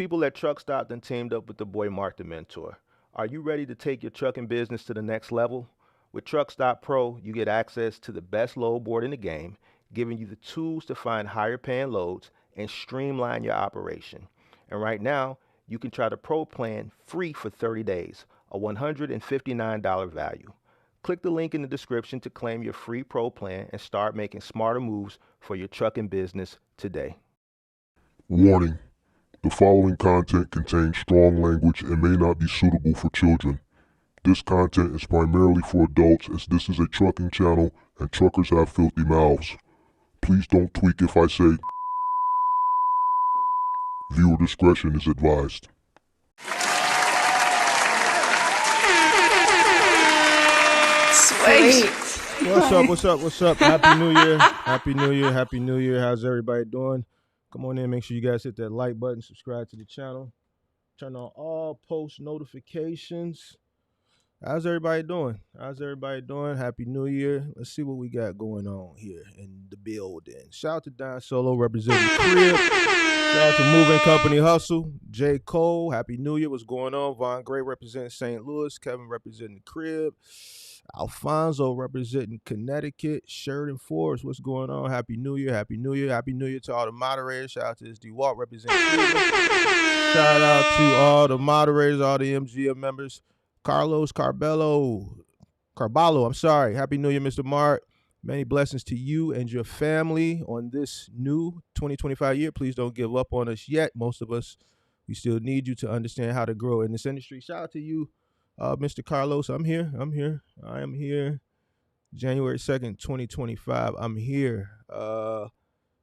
people at Truck Stop then teamed up with the boy Mark the Mentor. Are you ready to take your trucking business to the next level? With Truck Stop Pro, you get access to the best load board in the game, giving you the tools to find higher paying loads and streamline your operation. And right now, you can try the Pro plan free for 30 days, a $159 value. Click the link in the description to claim your free Pro plan and start making smarter moves for your trucking business today. Warning: the following content contains strong language and may not be suitable for children. This content is primarily for adults as this is a trucking channel and truckers have filthy mouths. Please don't tweak if I say viewer discretion is advised. Sweet. What's up? Happy New Year. Happy New Year. How's everybody doing? Come on in, make sure you guys hit that like button, subscribe to the channel, turn on all post notifications. How's everybody doing? Happy New Year. Let's see what we got going on here in the building. Shout out to Don Solo representing the crib. Shout out to Moving Company Hustle. J. Cole, Happy New Year. What's going on? Von Gray representing St. Louis. Kevin representing the crib. Alfonso representing Connecticut. Sheridan Forest, what's going on? Happy New Year. Happy New Year to all the moderators. Shout out to SD Walt representing Cleveland. Shout out to all the moderators, all the MGM members. Carlos Carballo. Happy New Year, Mr. Mark. Many blessings to you and your family on this new 2025 year. Please don't give up on us yet. Most of us, we still need you to understand how to grow in this industry. Shout out to you, Mr. Carlos. I am here. January 2nd, 2025. I'm here.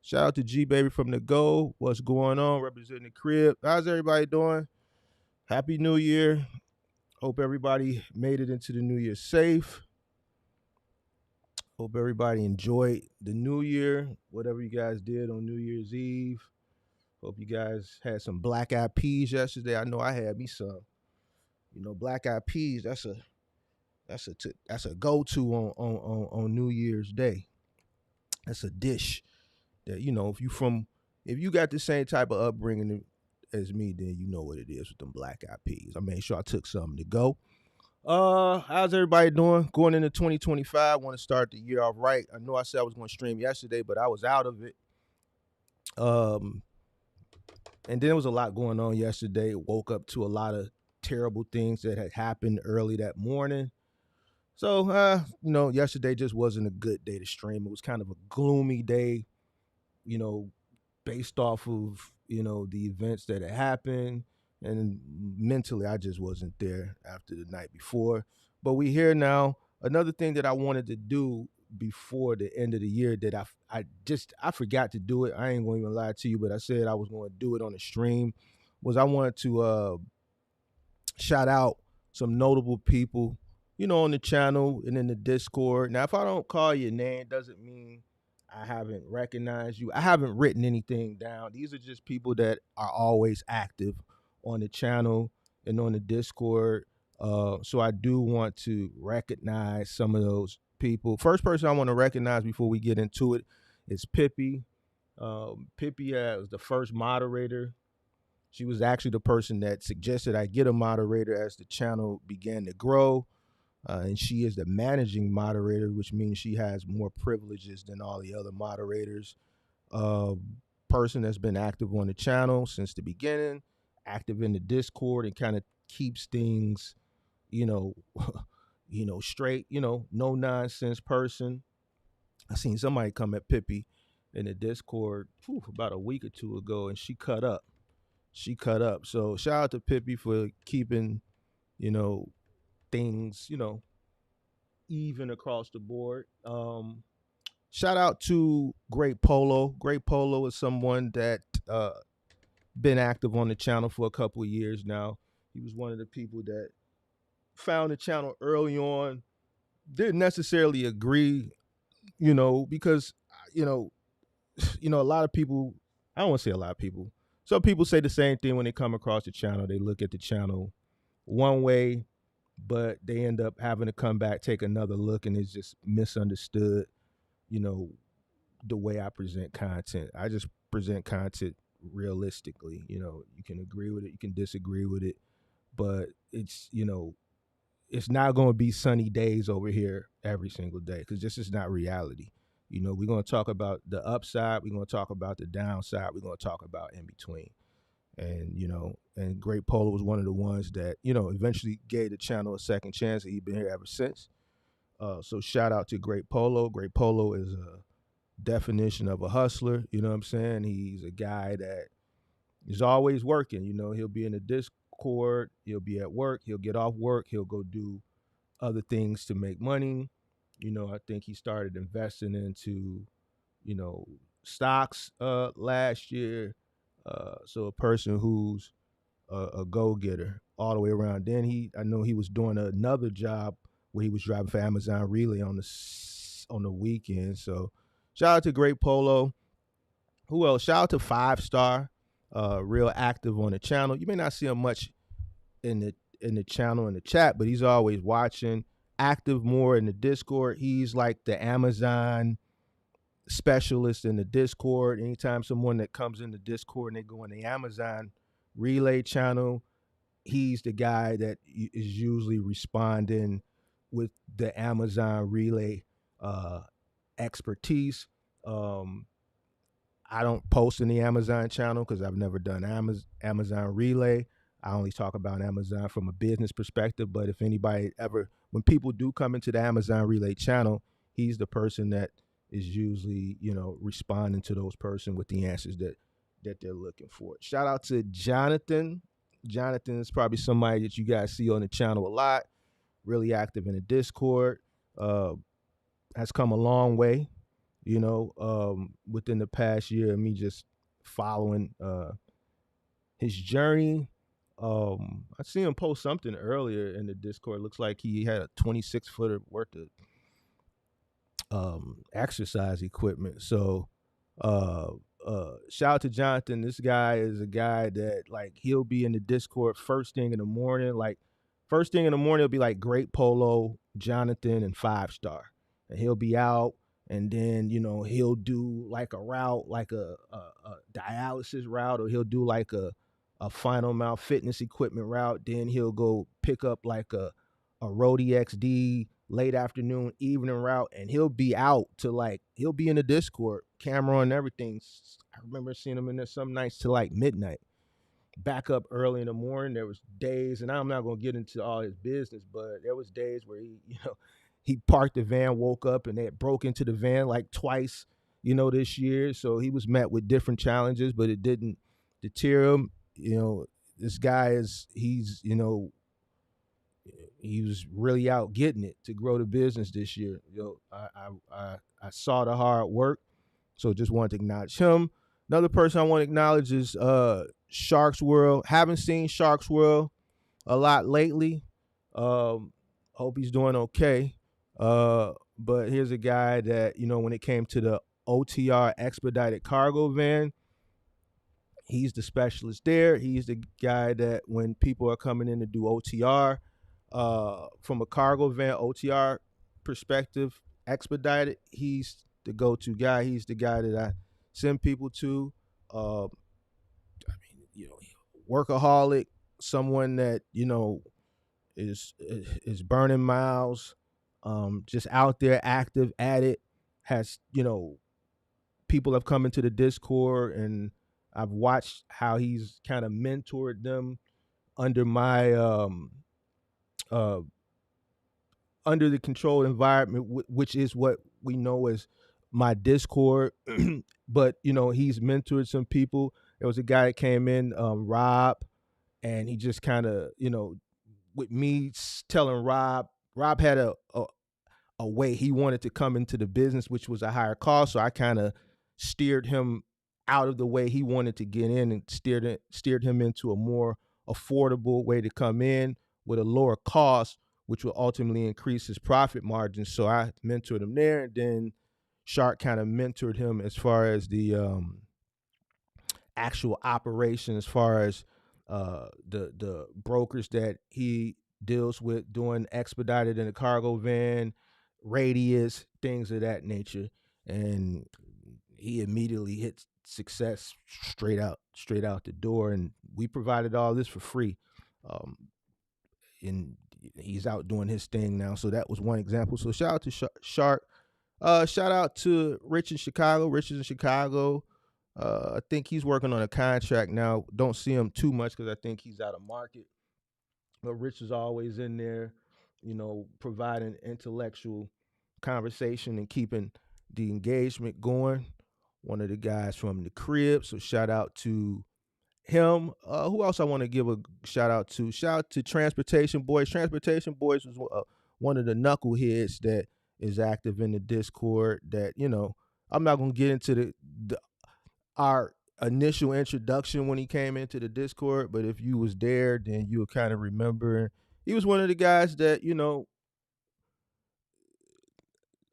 Shout out to G Baby from the Go. What's going on? Representing the crib. How's everybody doing? Happy New Year. Hope everybody made it into the new year safe. Hope everybody enjoyed the new year, whatever you guys did on New Year's Eve. Hope you guys had some black eyed peas yesterday. I know I had me some. You know, black eyed peas, that's a go-to on New Year's Day. That's a dish that, you know, if you got the same type of upbringing as me, then you know what it is with them black eyed peas. I made sure I took something to go. How's everybody doing? Going into 2025, I want to start the year off right. I know I said I was going to stream yesterday, but I was out of it. And then there was a lot going on yesterday. Woke up to a lot of terrible things that had happened early that morning. So, yesterday just wasn't a good day to stream. It was kind of a gloomy day, based off of, the events that had happened. And mentally, I just wasn't there after the night before. But we here now. Another thing that I wanted to do before the end of the year that I forgot to do it. I ain't going to even lie to you, but I said I was going to do it on the stream. Was I wanted to shout out some notable people, on the channel and in the Discord. Now, if I don't call your name, doesn't mean I haven't recognized you. I haven't written anything down. These are just people that are always active on the channel and on the Discord. So I do want to recognize some of those people. First person I want to recognize before we get into it is Pippi. Pippi was the first moderator. She was actually the person that suggested I get a moderator as the channel began to grow. And she is the managing moderator, which means she has more privileges than all the other moderators. Person that's been active on the channel since the beginning, active in the Discord, and kind of keeps things, straight, no nonsense person. I seen somebody come at Pippi in the Discord about a week or two ago, and she cut up. So shout out to Pippi for keeping, things, even across the board. Shout out to Great Polo. Great Polo is someone that been active on the channel for a couple of years now. He was one of the people that found the channel early on. Didn't necessarily agree, because a lot of people, I don't want to say a lot of people, some people say the same thing when they come across the channel. They look at the channel one way, but they end up having to come back, take another look, and it's just misunderstood, the way I present content. I just present content realistically. You can agree with it, you can disagree with it, but it's not going to be sunny days over here every single day, because this is not reality. We're going to talk about the upside, we're going to talk about the downside, we're going to talk about in between. And Great Polo was one of the ones that eventually gave the channel a second chance, and he's been here ever since. So shout out to Great Polo. Great Polo is a definition of a hustler. You know what I'm saying? He's a guy that is always working. He'll be in the Discord, he'll be at work, he'll get off work, he'll go do other things to make money. I think he started investing into, you know, stocks last year. So a person who's a go getter all the way around. Then I know he was doing another job where he was driving for Amazon Relay on the weekend. So shout out to Great Polo. Who else? Shout out to 5 Star, real active on the channel. You may not see him much in the channel in the chat, but he's always watching, active more in the Discord. He's like the Amazon specialist in the Discord. Anytime someone that comes in the Discord and they go in the Amazon Relay channel, he's the guy that is usually responding with the Amazon Relay expertise. I don't post in the Amazon channel because I've never done Amazon Relay. I only talk about Amazon from a business perspective. But if anybody ever, when people do come into the Amazon Relay channel, he's the person that is usually, responding to those person with the answers that they're looking for. Shout out to Jonathan. Jonathan is probably somebody that you guys see on the channel a lot. Really active in the Discord. Has come a long way, within the past year of me just following his journey. I see him post something earlier in the Discord. Looks like he had a 26-footer worth of exercise equipment. So shout out to Jonathan. This guy is a guy that, like, he'll be in the Discord first thing in the morning. Like, first thing in the morning, it'll be like Great Polo, Jonathan, and 5 Star. And he'll be out, and then, he'll do like a route, like a dialysis route, or he'll do like a final mile fitness equipment route. Then he'll go pick up like a Roadie XD late afternoon, evening route, and he'll be out to, like, he'll be in the Discord, camera on and everything. I remember seeing him in there some nights to like midnight. Back up early in the morning. There was days, and I'm not gonna get into all his business, but there was days where he parked the van, woke up, and they had broke into the van like twice, this year. So he was met with different challenges, but it didn't deter him. This guy he was really out getting it to grow the business this year. I saw the hard work, so just wanted to acknowledge him. Another person I want to acknowledge is Sharks World. Haven't seen Sharks World a lot lately. Hope he's doing okay. But here's a guy that, when it came to the OTR expedited cargo van, he's the specialist there. He's the guy that when people are coming in to do OTR, from a cargo van OTR perspective, expedited, he's the go-to guy. He's the guy that I send people to. Workaholic, someone that, is burning miles, just out there active at it. Has, people have come into the Discord, and I've watched how he's kind of mentored them under my under the controlled environment, which is what we know as my Discord. But he's mentored some people. There was a guy that came in, Rob, and he just kind of, with me telling Rob had a way he wanted to come into the business, which was a higher cost. So I kind of steered him out of the way he wanted to get in, and steered him into a more affordable way to come in with a lower cost, which will ultimately increase his profit margins. So I mentored him there, and then Shark kind of mentored him as far as the actual operation, as far as the brokers that he deals with doing expedited in a cargo van, radius, things of that nature. And he immediately hit success straight out the door, and we provided all this for free. Um, and he's out doing his thing now. So that was one example. So shout out to Shark. Shout out to Rich in Chicago. Rich is in Chicago. I think he's working on a contract now. Don't see him too much because I think he's out of market. But Rich is always in there, providing intellectual conversation and keeping the engagement going. One of the guys from the crib. So shout out to him. Who else I want to give a shout out to? Shout out to Transportation Boys. Transportation Boys was one of the knuckleheads that is active in the Discord. That I'm not gonna get into the our initial introduction when he came into the Discord, but if you was there, then you'll kind of remember. He was one of the guys that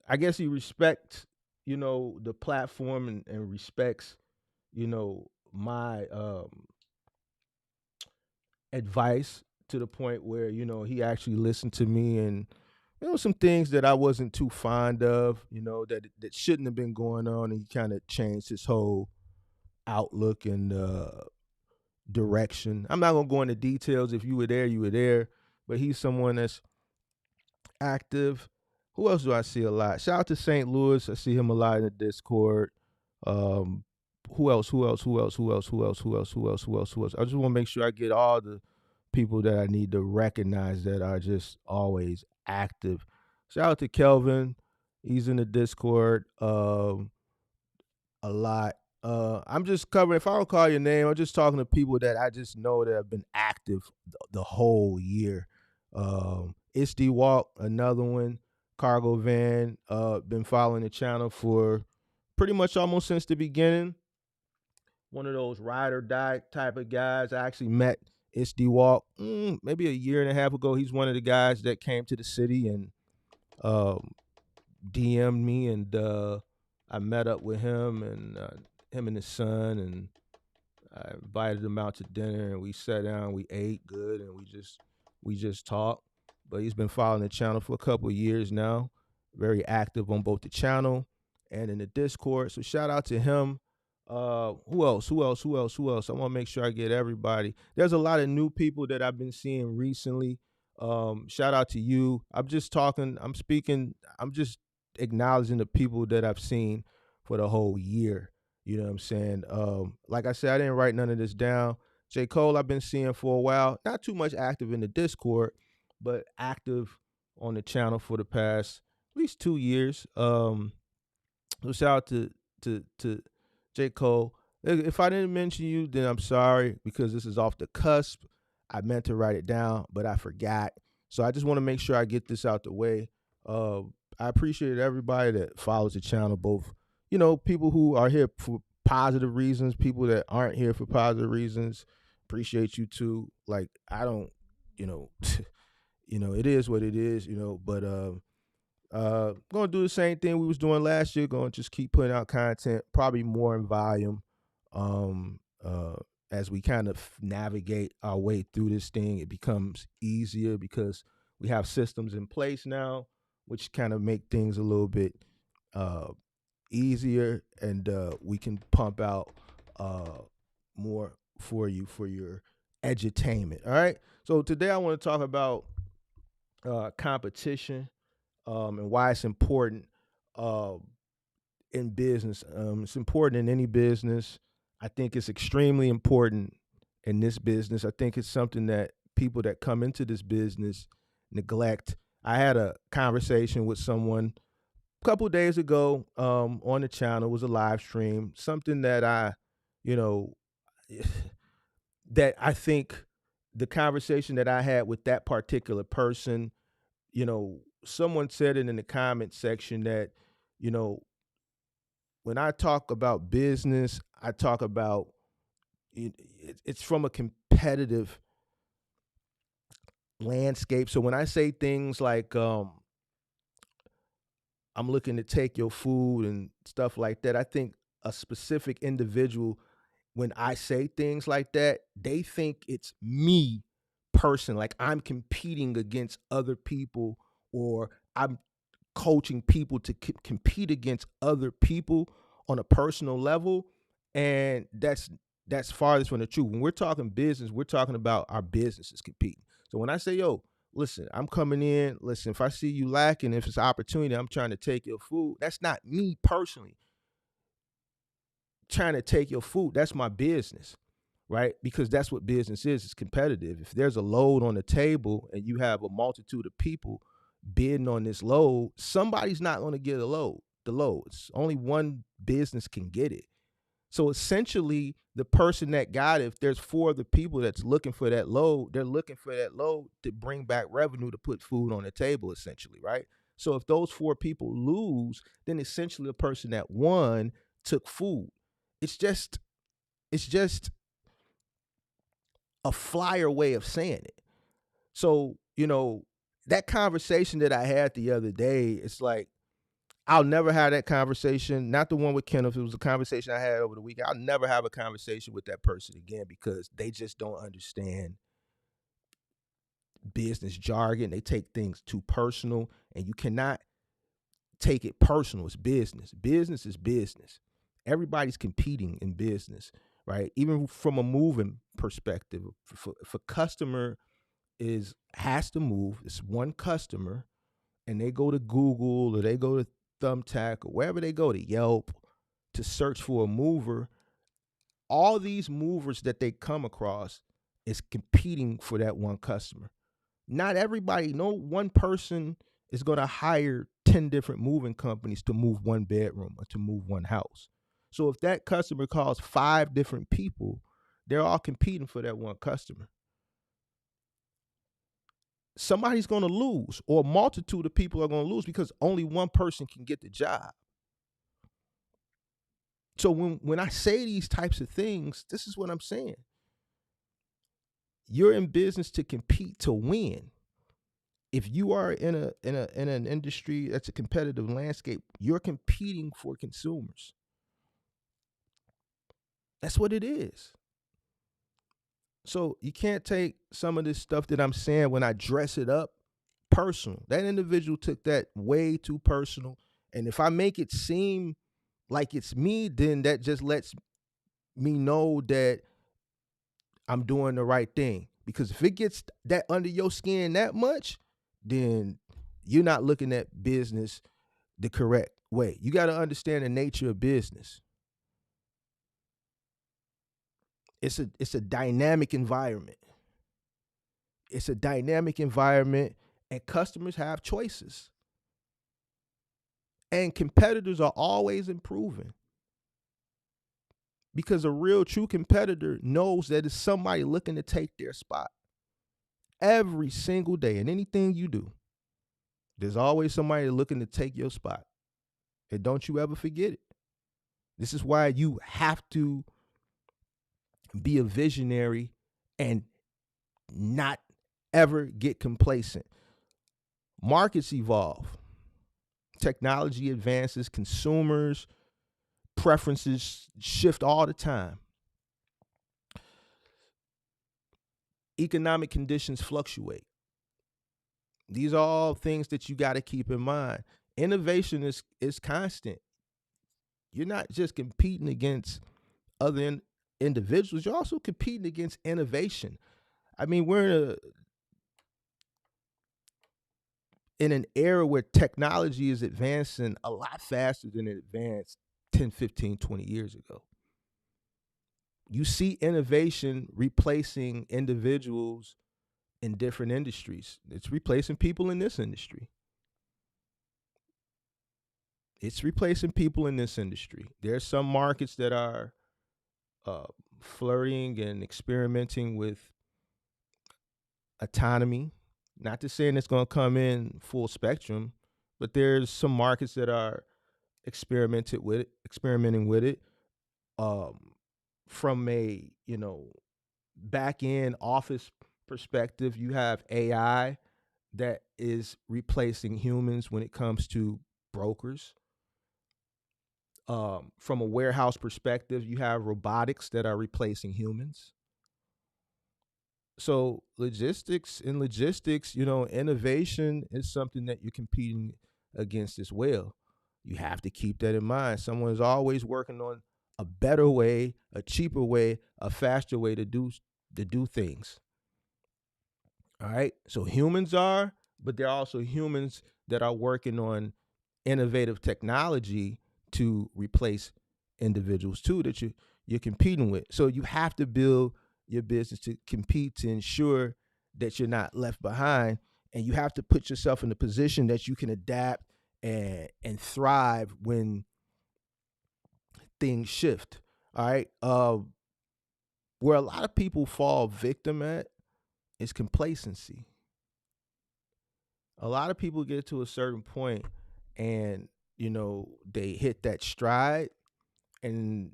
I guess he respects the platform and respects my advice to the point where he actually listened to me, and there were some things that I wasn't too fond of, that shouldn't have been going on, and he kind of changed his whole outlook and direction. I'm not gonna go into details. If you were there, you were there. But he's someone that's active. Who else do I see a lot? Shout out to St. Louis. I see him a lot in the Discord. Um, who else? Who else? Who else? Who else? Who else? Who else? Who else? Who else? Who else? I just want to make sure I get all the people that I need to recognize that are just always active. Shout out to Kelvin. He's in the Discord a lot. I'm just covering. If I don't call your name, I'm just talking to people that I just know that have been active the whole year. Isty Walk, another one. Cargo Van, been following the channel for pretty much almost since the beginning. One of those ride or die type of guys. I actually met Isty Walk maybe a year and a half ago. He's one of the guys that came to the city and DM'd me, and I met up with him and his son, and I invited him out to dinner, and we sat down, we ate good, and we just talked. But he's been following the channel for a couple of years now, very active on both the channel and in the Discord. So shout out to him. Who else? Who else? Who else? Who else? I want to make sure I get everybody. There's a lot of new people that I've been seeing recently. Shout out to you. I'm just talking. I'm speaking. I'm just acknowledging the people that I've seen for the whole year. You know what I'm saying? Like I said, I didn't write none of this down. J. Cole, I've been seeing for a while. Not too much active in the Discord, but active on the channel for the past at least 2 years. So shout out to J. Cole. If I didn't mention you, then I'm sorry because this is off the cusp. I meant to write it down, but I forgot. So I just want to make sure I get this out the way. I appreciate everybody that follows the channel, both people who are here for positive reasons, people that aren't here for positive reasons. Appreciate you too. Like I don't, it is what it is, but gonna do the same thing we was doing last year, gonna just keep putting out content, probably more in volume. Um as we kind of navigate our way through this thing, it becomes easier because we have systems in place now, which kind of make things a little bit easier, and we can pump out more for you for your edutainment. All right. So today I want to talk about competition and why it's important in business. It's important in any business. I think it's extremely important in this business. I think it's something that people that come into this business neglect. I had a conversation with someone a couple of days ago on the channel. It was a live stream, something that that I think the conversation that I had with that particular person, someone said it in the comment section that, when I talk about business, I talk about it's from a competitive landscape. So when I say things like I'm looking to take your food and stuff like that, I think a specific individual, when I say things like that, they think it's me person, like I'm competing against other people, or I'm coaching people to compete against other people on a personal level. And that's farthest from the truth. When we're talking business, we're talking about our businesses competing. So when I say, yo, listen, I'm coming in, listen, if I see you lacking, if it's an opportunity, I'm trying to take your food. That's not me personally trying to take your food. That's my business, right? Because that's what business is. It's competitive. If there's a load on the table and you have a multitude of people bidding on this load, somebody's not going to get the load. It's only one business can get it. So essentially, the person that got it, if there's four of the people that's looking for that load, they're looking for that load to bring back revenue to put food on the table, essentially, right? So if those four people lose, then essentially the person that won took food. It's just it's just a flyer way of saying it. So, that conversation that I had the other day, it's like I'll never have that conversation. Not the one with Kenneth. It was a conversation I had over the weekend. I'll never have a conversation with that person again because they just don't understand business jargon. They take things too personal, and you cannot take it personal. It's business. Business is business. Everybody's competing in business, right? Even from a moving perspective, if a customer has to move, it's one customer, and they go to Google or they go to Thumbtack or wherever they go to Yelp to search for a mover, all these movers that they come across is competing for that one customer. Not everybody, no one person is going to hire 10 different moving companies to move one bedroom or to move one house. So if that customer calls 5 different people, they're all competing for that one customer. Somebody's going to lose, or a multitude of people are going to lose because only one person can get the job. So when I say these types of things, this is what I'm saying. You're in business to compete to win. If you are in an industry that's a competitive landscape, you're competing for consumers. That's what it is. So you can't take some of this stuff that I'm saying when I dress it up personal. That individual took that way too personal. And if I make it seem like it's me, then that just lets me know that I'm doing the right thing. Because if it gets that under your skin that much, then you're not looking at business the correct way. You got to understand the nature of business. It's a dynamic environment. It's a dynamic environment, and customers have choices. And competitors are always improving. Because a real true competitor knows that it's somebody looking to take their spot. Every single day, in anything you do, there's always somebody looking to take your spot. And don't you ever forget it. This is why you have to be a visionary and not ever get complacent. Markets evolve, technology advances, consumers' preferences shift all the time. Economic conditions fluctuate. These are all things that you got to keep in mind. Innovation is constant. You're not just competing against other individuals, you're also competing against innovation. I mean, we're in an era where technology is advancing a lot faster than it advanced 10, 15, 20 years ago. You see innovation replacing individuals in different industries. It's replacing people in this industry. It's replacing people in this industry. There's some markets that are uh, flirting and experimenting with autonomy. Not to saying it's going to come in full spectrum, but there's some markets that are experimenting with it. Um, from a back end office perspective, you have AI that is replacing humans when it comes to brokers. From a warehouse perspective, you have robotics that are replacing humans. So logistics, innovation is something that you're competing against as well. You have to keep that in mind. Someone is always working on a better way, a cheaper way, a faster way to do things. All right. So humans are, but there are also humans that are working on innovative technology to replace individuals too that you're competing with. So you have to build your business to compete to ensure that you're not left behind, and you have to put yourself in a position that you can adapt and thrive when things shift. All right. Where a lot of people fall victim at is complacency. A lot of people get to a certain point and they hit that stride and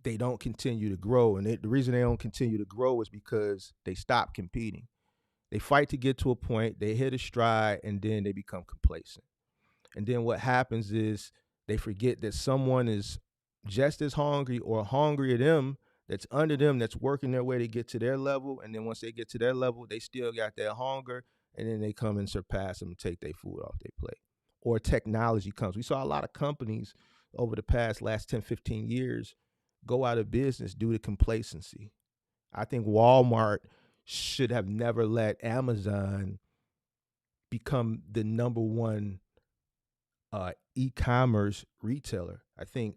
they don't continue to grow. And the reason they don't continue to grow is because they stop competing. They fight to get to a point, they hit a stride, and then they become complacent. And then what happens is they forget that someone is just as hungry or hungrier than them, that's under them, that's working their way to get to their level. And then once they get to their level, they still got their hunger. And then they come and surpass them and take their food off their plate. Or technology comes. We saw a lot of companies over the last 10, 15 years go out of business due to complacency. I think Walmart should have never let Amazon become the number one e-commerce retailer. I think,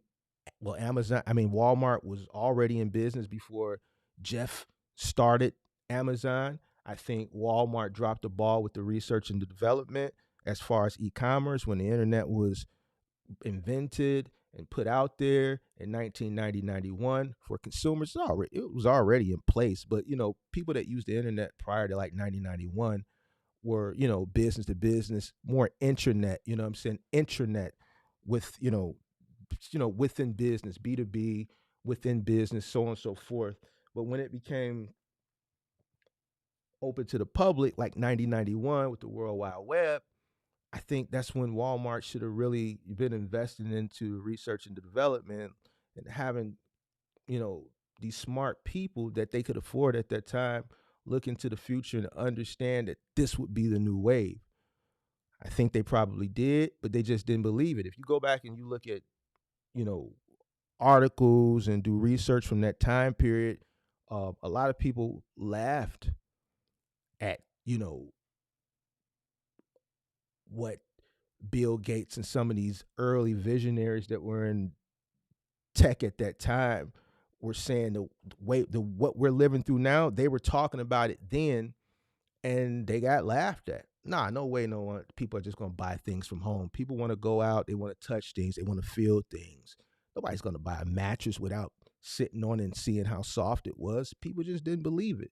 well, Walmart was already in business before Jeff started Amazon. I think Walmart dropped the ball with the research and the development as far as e-commerce when the internet was invented and put out there in 1990-91 for consumers. It was already in place, but people that used the internet prior to like 1991 were business to business, more intranet, what I'm saying, intranet with within business, B2B, within business, so on and so forth. But when it became open to the public like 1991 with the World Wide Web, I think that's when Walmart should have really been investing into research and development and having, these smart people that they could afford at that time look into the future and understand that this would be the new wave. I think they probably did, but they just didn't believe it. If you go back and you look at, you know, articles and do research from that time period, a lot of people laughed at, what Bill Gates and some of these early visionaries that were in tech at that time were saying what we're living through now. They were talking about it then, and they got laughed at. Nah, no way, no one. People are just gonna buy things from home. People want to go out. They want to touch things. They want to feel things. Nobody's gonna buy a mattress without sitting on it and seeing how soft it was. People just didn't believe it.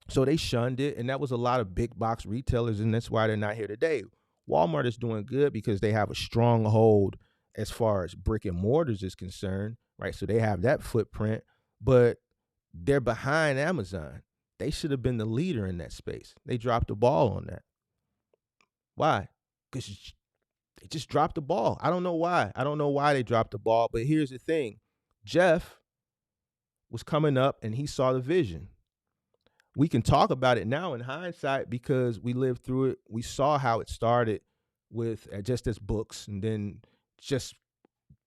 So they shunned it, and that was a lot of big box retailers, and that's why they're not here today. Walmart is doing good because they have a strong hold as far as brick and mortars is concerned, right? So they have that footprint, but they're behind Amazon. They should have been the leader in that space. They dropped the ball on that. Why? Because they just dropped the ball. I don't know why. I don't know why they dropped the ball, but here's the thing. Jeff was coming up and he saw the vision. We can talk about it now in hindsight because we lived through it. We saw how it started with just as books, and then just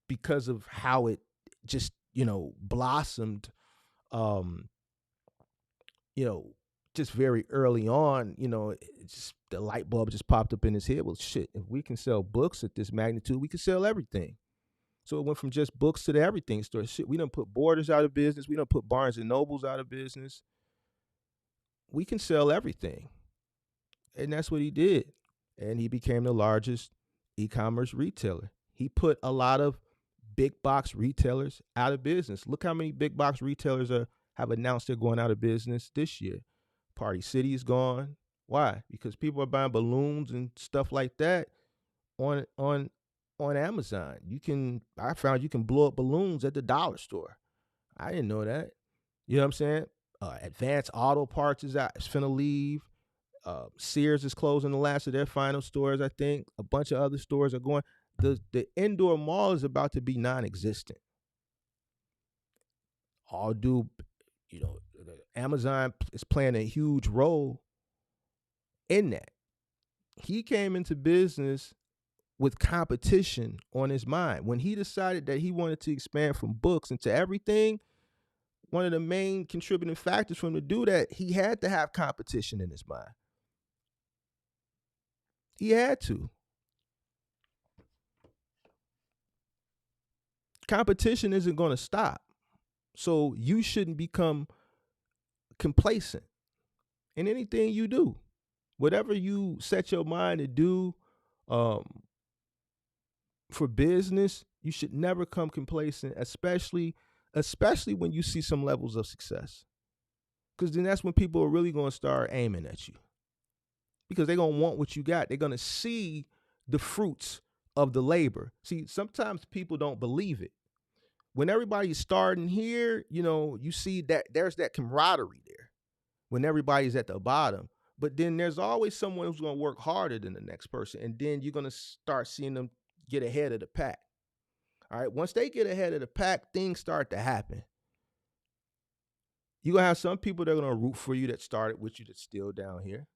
because of how it just blossomed, um, just very early on. Just the light bulb just popped up in his head. Well, shit, if we can sell books at this magnitude, we can sell everything. So it went from just books to the everything store. Shit, we done put Borders out of business. We done put Barnes and Nobles out of business. We can sell everything. And that's what he did. And he became the largest e-commerce retailer. He put a lot of big box retailers out of business. Look how many big box retailers have announced they're going out of business this year. Party City is gone. Why? Because people are buying balloons and stuff like that on Amazon. I found you can blow up balloons at the dollar store. I didn't know that. You know what I'm saying? Advanced Auto Parts is finna leave. Sears is closing the last of their final stores. I think a bunch of other stores are going. The indoor mall is about to be non-existent. All due, Amazon is playing a huge role in that. He came into business with competition on his mind. When he decided that he wanted to expand from books into everything, one of the main contributing factors for him to do that, he had to have competition in his mind. He had to. Competition isn't going to stop. So you shouldn't become complacent in anything you do. Whatever you set your mind to do um, for business, you should never come complacent, especially when you see some levels of success. Because then that's when people are really going to start aiming at you. Because they're going to want what you got. They're going to see the fruits of the labor. See, sometimes people don't believe it. When everybody's starting here, you see that there's that camaraderie there when everybody's at the bottom. But then there's always someone who's going to work harder than the next person. And then you're going to start seeing them get ahead of the pack. All right. Once they get ahead of the pack, things start to happen. You're going to have some people that are going to root for you that started with you that's still down here.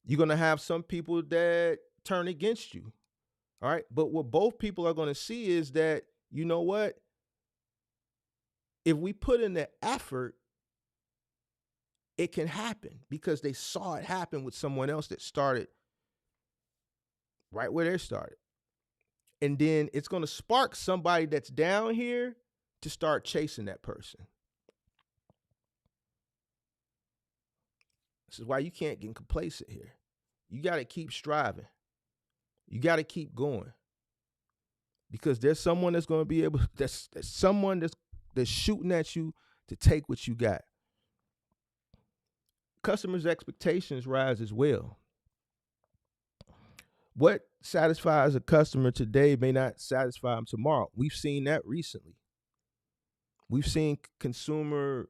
You're going to have some people that turn against you. All right. But what both people are going to see is that, you know what? If we put in the effort, it can happen because they saw it happen with someone else that started right where they started. And then it's going to spark somebody that's down here to start chasing that person. This is why you can't get complacent here. You got to keep striving. You got to keep going. Because there's someone that's going to be able, there's someone that's shooting at you to take what you got. Customers' expectations rise as well. What satisfies a customer today may not satisfy them tomorrow. We've seen that recently. We've seen consumer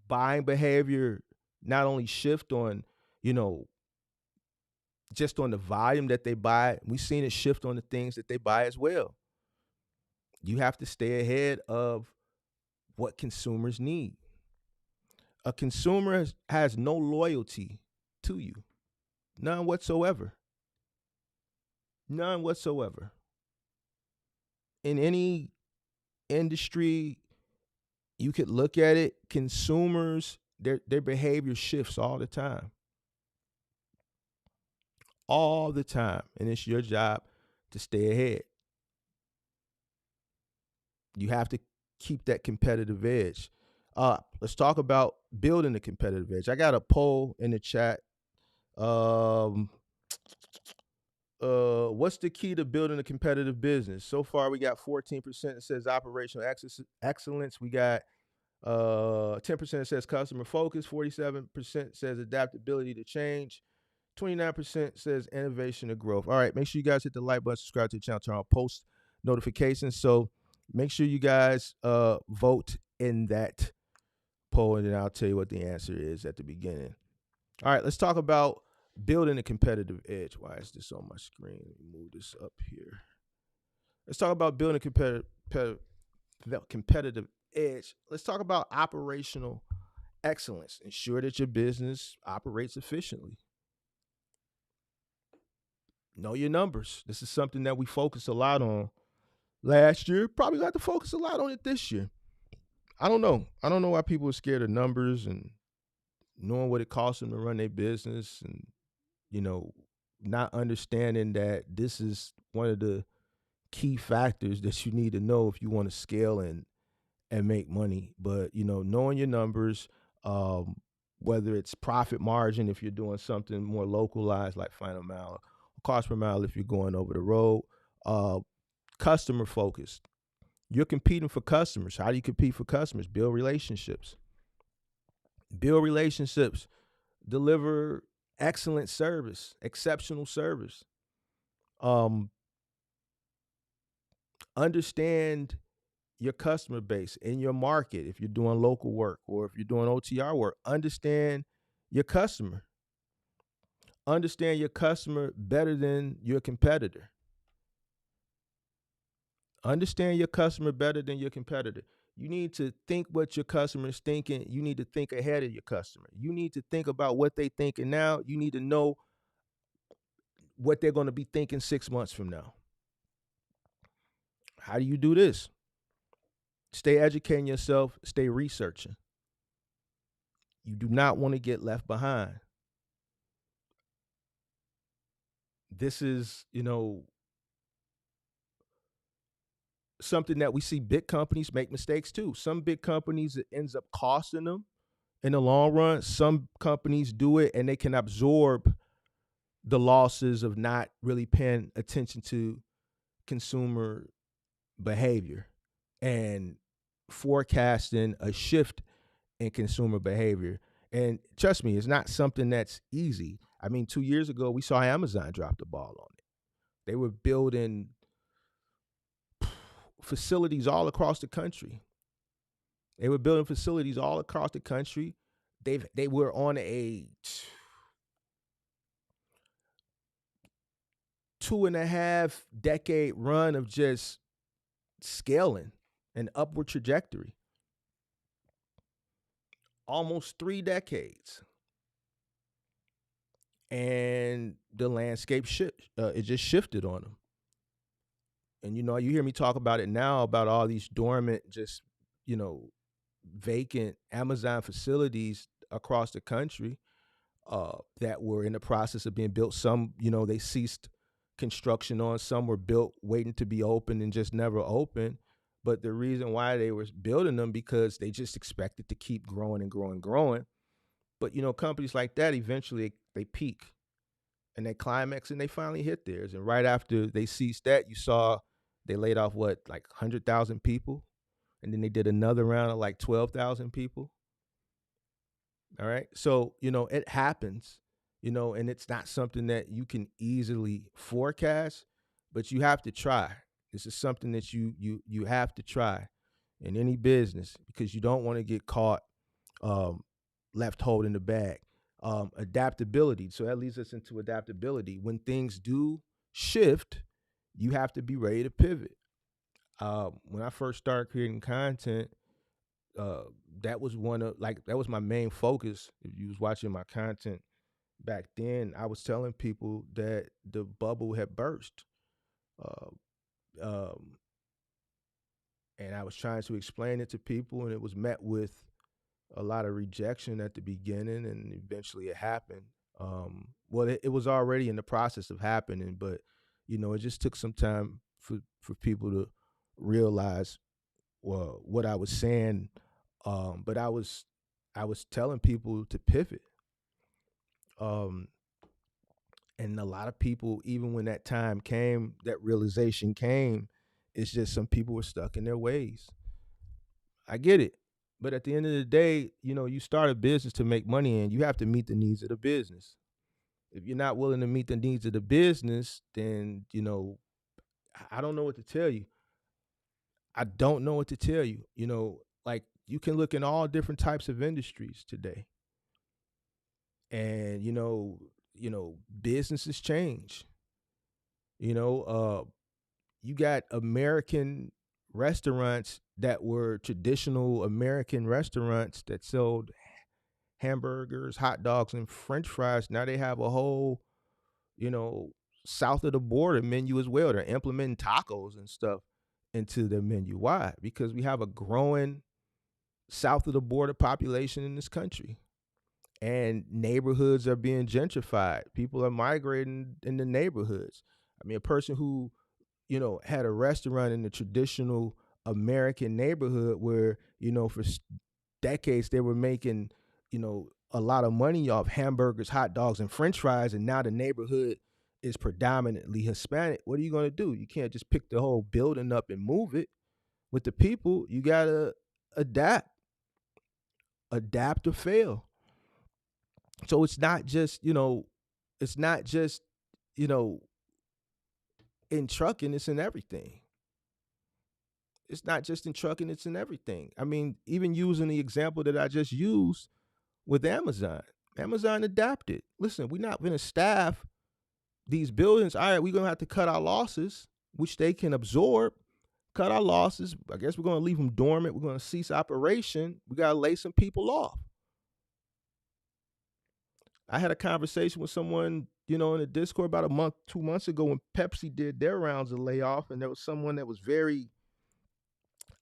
buying behavior not only shift on, just on the volume that they buy, we've seen it shift on the things that they buy as well. You have to stay ahead of what consumers need. A consumer has no loyalty to you, none whatsoever. None whatsoever. In any industry, you could look at it, consumers, their behavior shifts all the time. All the time. And it's your job to stay ahead. You have to keep that competitive edge. Let's talk about building a competitive edge. I got a poll in the chat. What's the key to building a competitive business? So far, we got 14% that says operational excellence. We got 10% that says customer focus. 47% says adaptability to change. 29% says innovation to growth. All right, make sure you guys hit the like button, subscribe to the channel, turn on post notifications. So make sure you guys vote in that poll, and then I'll tell you what the answer is at the beginning. All right, let's talk about building a competitive edge. Why is this on my screen? Let me move this up here. Let's talk about building a competitive edge. Let's talk about operational excellence. Ensure that your business operates efficiently. Know your numbers. This is something that we focused a lot on last year. Probably got to focus a lot on it this year. I don't know. I don't know why people are scared of numbers and knowing what it costs them to run their business, and not understanding that this is one of the key factors that you need to know if you want to scale and make money. But knowing your numbers, whether it's profit margin if you're doing something more localized like final mile, cost per mile if you're going over the road, customer focused. You're competing for customers. How do you compete for customers? Build relationships. Deliver excellent service, exceptional service. Understand your customer base in your market. If you're doing local work or if you're doing OTR work, understand your customer. Understand your customer better than your competitor. Understand your customer better than your competitor. You need to think what your customer is thinking. You need to think ahead of your customer. You need to think about what they thinking now. You need to know what they're going to be thinking 6 months from now. How do you do this? Stay educating yourself, stay researching. You do not want to get left behind. This is, something that we see big companies make mistakes too. Some big companies, it ends up costing them in the long run. Some companies do it and they can absorb the losses of not really paying attention to consumer behavior and forecasting a shift in consumer behavior. And trust me, it's not something that's easy. I mean, 2 years ago, we saw Amazon drop the ball on it. They were building facilities all across the country. They were building facilities all across the country. They were on a 2.5 decade run of just scaling an upward trajectory. Almost 3 decades. And the landscape it just shifted on them. And you hear me talk about it now about all these dormant, just vacant Amazon facilities across the country that were in the process of being built. Some, they ceased construction on. Some were built waiting to be open and just never opened. But the reason why they were building them, because they just expected to keep growing and growing and growing. But companies like that, eventually they peak and they climax and they finally hit theirs. And right after they ceased that, you saw they laid off like 100,000 people, and then they did another round of like 12,000 people. All right, so it happens, and it's not something that you can easily forecast, but you have to try. This is something that you have to try in any business, because you don't want to get caught left holding the bag. Adaptability. So that leads us into adaptability. When things do shift, you have to be ready to pivot. When I first started creating content, that was that was my main focus. If you was watching my content back then, I was telling people that the bubble had burst. And I was trying to explain it to people, and it was met with a lot of rejection at the beginning, and eventually it happened. Well, it was already in the process of happening, but it just took some time for people to realize what I was saying. But I was telling people to pivot. And a lot of people, even when that time came, that realization came, it's just some people were stuck in their ways. I get it. But at the end of the day, you start a business to make money, and you have to meet the needs of the business. If you're not willing to meet the needs of the business, then, I don't know what to tell you. I don't know what to tell you. Like, you can look in all different types of industries today. And, businesses change. You got American restaurants that were traditional American restaurants that sold hamburgers, hot dogs, and French fries. Now they have a whole, south of the border menu as well. They're implementing tacos and stuff into their menu. Why? Because we have a growing south of the border population in this country, and neighborhoods are being gentrified. People are migrating in the neighborhoods. I mean, a person who had a restaurant in the traditional American neighborhood where, for decades they were making, a lot of money off hamburgers, hot dogs, and French fries, and now the neighborhood is predominantly Hispanic. What are you going to do? You can't just pick the whole building up and move it with the people. You got to adapt or fail. So it's not just, in trucking, it's in everything. It's not just in trucking, it's in everything. I mean, even using the example that I just used with Amazon. Amazon adapted. Listen, we're not going to staff these buildings. All right, we're going to have to cut our losses, which they can absorb. Cut our losses. I guess we're going to leave them dormant. We're going to cease operation. We got to lay some people off. I had a conversation with someone, in the Discord about a month, 2 months ago when Pepsi did their rounds of layoff, and there was someone that was very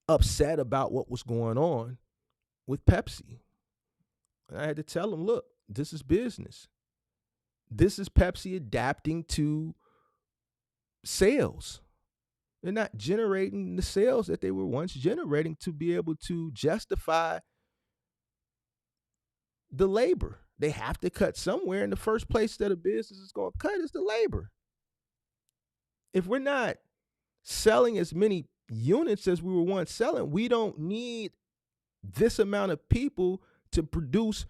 upset about what was going on with Pepsi. And I had to tell them, look, this is business. This is Pepsi adapting to sales. They're not generating the sales that they were once generating to be able to justify the labor. They have to cut somewhere, and the first place that a business is going to cut is the labor. If we're not selling as many units as we were once selling, we don't need this amount of people to produce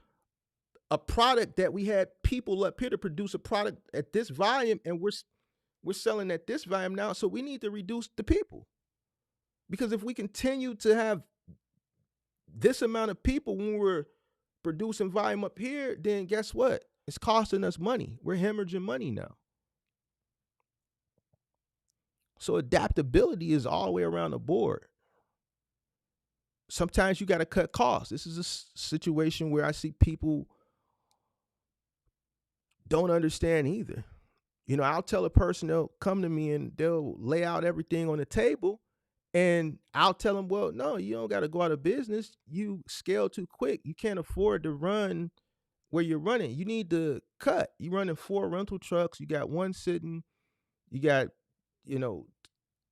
a product that we had people up here to produce a product at this volume, and we're selling at this volume now. So we need to reduce the people, because if we continue to have this amount of people when we're producing volume up here, then guess what? It's costing us money. We're hemorrhaging money now. So adaptability is all the way around the board. Sometimes you got to cut costs. This is a situation where I see people don't understand either. I'll tell a person, they'll come to me and they'll lay out everything on the table, and I'll tell them, well, no, you don't got to go out of business. You scale too quick. You can't afford to run where you're running. You need to cut. You're running 4 rental trucks. You got one sitting. You got,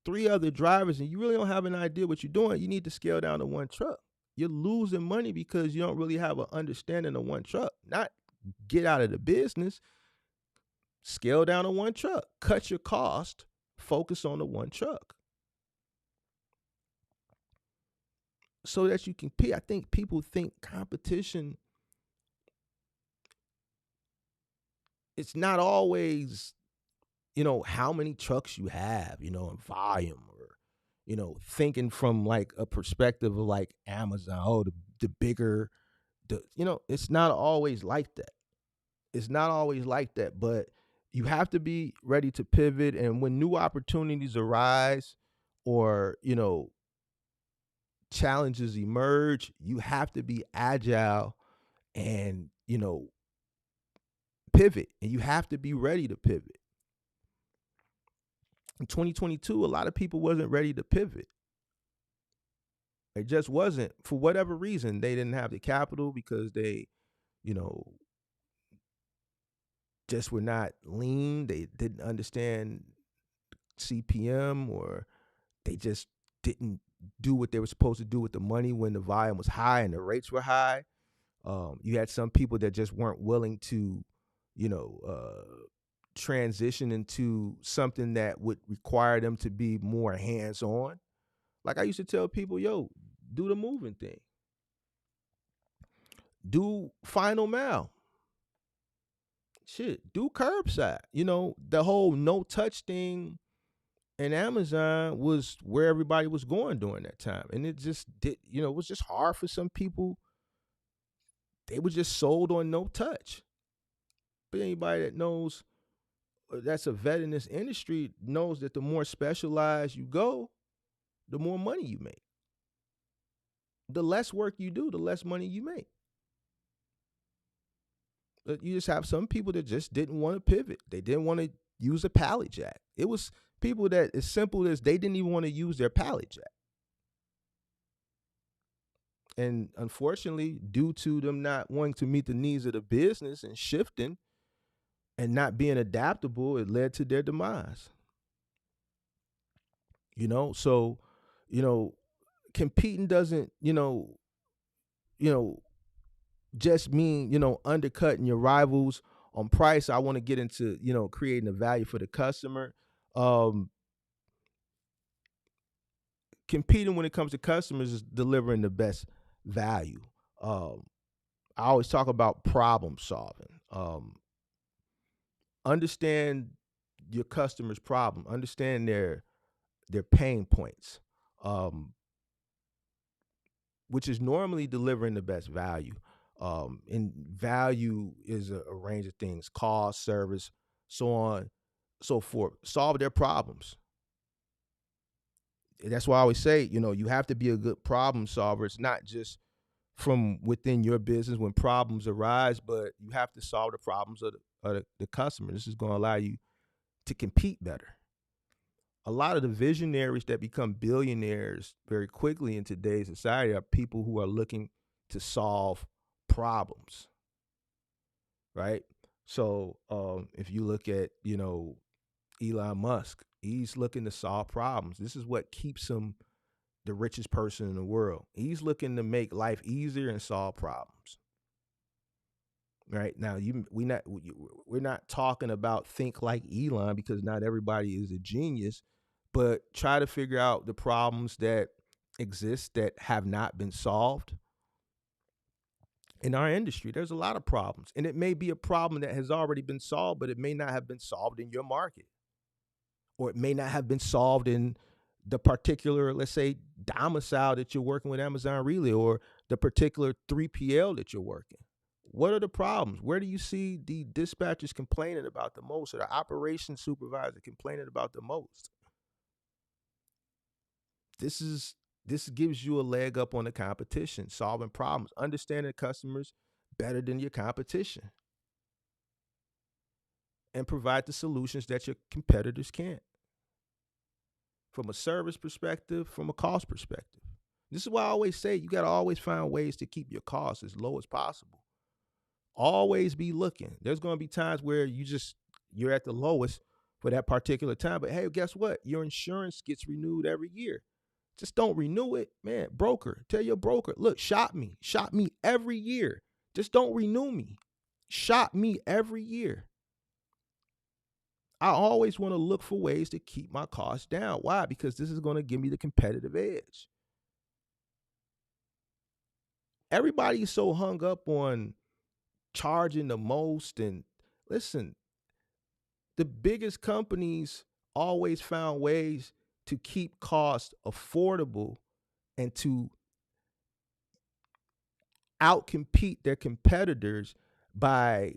3 other drivers, and you really don't have an idea what you're doing. You need to scale down to 1 truck. You're losing money because you don't really have an understanding of 1 truck. Not get out of the business. Scale down to 1 truck. Cut your cost. Focus on the 1 truck, so that you can compete. I think people think competition, it's not always, how many trucks you have, in volume, or, thinking from like a perspective of like Amazon, oh, the bigger, it's not always like that. It's not always like that, but you have to be ready to pivot. And when new opportunities arise, or, challenges emerge, you have to be agile and, pivot, and you have to be ready to pivot. In 2022, a lot of people wasn't ready to pivot. It just wasn't, for whatever reason. They didn't have the capital, because they, you know, just were not lean. They didn't understand CPM, or they just didn't do what they were supposed to do with the money when the volume was high and the rates were high. You had some people that just weren't willing to, transition into something that would require them to be more hands-on. Like I used to tell people, yo, do the moving thing. Do final mile. Shit, do curbside. The whole no touch thing in Amazon was where everybody was going during that time. And it just did, it was just hard for some people. They were just sold on no touch. But anybody that knows, that's a vet in this industry, knows that the more specialized you go, the more money you make. The less work you do, the less money you make. But you just have some people that just didn't want to pivot. They didn't want to use a pallet jack. It was people that, as simple as, they didn't even want to use their pallet jack. And unfortunately, due to them not wanting to meet the needs of the business and shifting and not being adaptable, it led to their demise. So, competing doesn't, just mean, undercutting your rivals on price. I want to get into, creating a value for the customer. Competing when it comes to customers is delivering the best value. I always talk about problem solving. Understand your customer's problem. Understand their pain points, which is normally delivering the best value. And value is a range of things: cost, service, so on, so forth. Solve their problems. That's why I always say, you have to be a good problem solver. It's not just from within your business when problems arise, but you have to solve the problems of the customer. This is going to allow you to compete better. A lot of the visionaries that become billionaires very quickly in today's society are people who are looking to solve problems, right? So if you look at, Elon Musk, he's looking to solve problems. This is what keeps him the richest person in the world. He's looking to make life easier and solve problems. Right now, we're not talking about think like Elon, because not everybody is a genius, but try to figure out the problems that exist that have not been solved in our industry. There's a lot of problems, and it may be a problem that has already been solved, but it may not have been solved in your market, or it may not have been solved in the particular, let's say, domicile that you're working with Amazon Relay, or the particular 3PL that you're working. What are the problems? Where do you see the dispatchers complaining about the most, or the operations supervisor complaining about the most? This gives you a leg up on the competition, solving problems, understanding customers better than your competition, and provide the solutions that your competitors can't. From a service perspective, from a cost perspective. This is why I always say you got to always find ways to keep your costs as low as possible. Always be looking. There's going to be times where you're at the lowest for that particular time. But hey, guess what? Your insurance gets renewed every year. Just don't renew it, man. Broker, tell your broker, look, shop me every year. Just don't renew me. Shop me every year. I always want to look for ways to keep my costs down. Why? Because this is going to give me the competitive edge. Everybody's so hung up on charging the most. And listen, the biggest companies always found ways to keep costs affordable and to outcompete their competitors by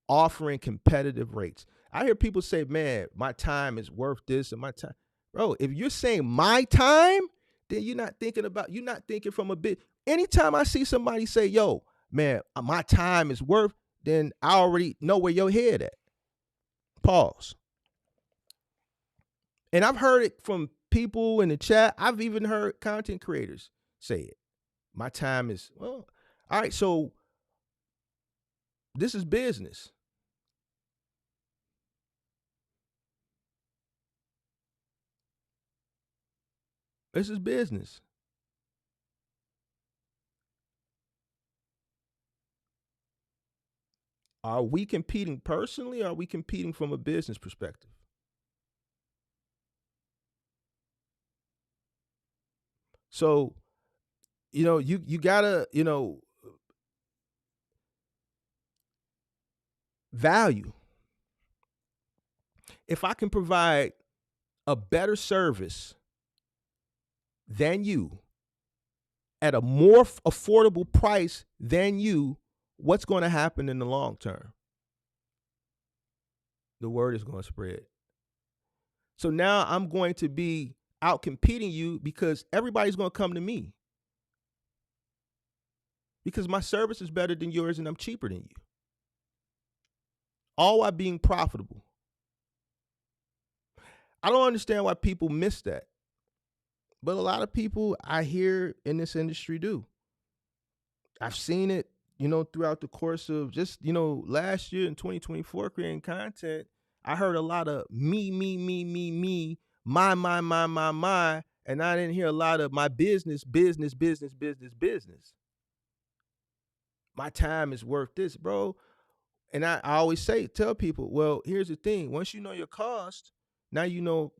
offering competitive rates. I hear people say, man, my time is worth this, and my time. Bro, if you're saying my time, then you're not thinking from a bit. Anytime I see somebody say, yo, man, my time is worth, then I already know where your head at. Pause. And I've heard it from people in the chat. I've even heard content creators say it. My time is, well, all right, so this is business. This is business. Are we competing personally, or are we competing from a business perspective? So, you gotta, value. If I can provide a better service than you at a more affordable price than you, what's going to happen in the long term? The word is going to spread. So now I'm going to be out competing you because everybody's going to come to me, because my service is better than yours and I'm cheaper than you, all while being profitable. I don't understand why people miss that, but a lot of people I hear in this industry do. I've seen it, throughout the course of just, last year in 2024 creating content. I heard a lot of me, my, and I didn't hear a lot of my business. My time is worth this, bro. And I always tell people, well, here's the thing. Once you know your cost, now you know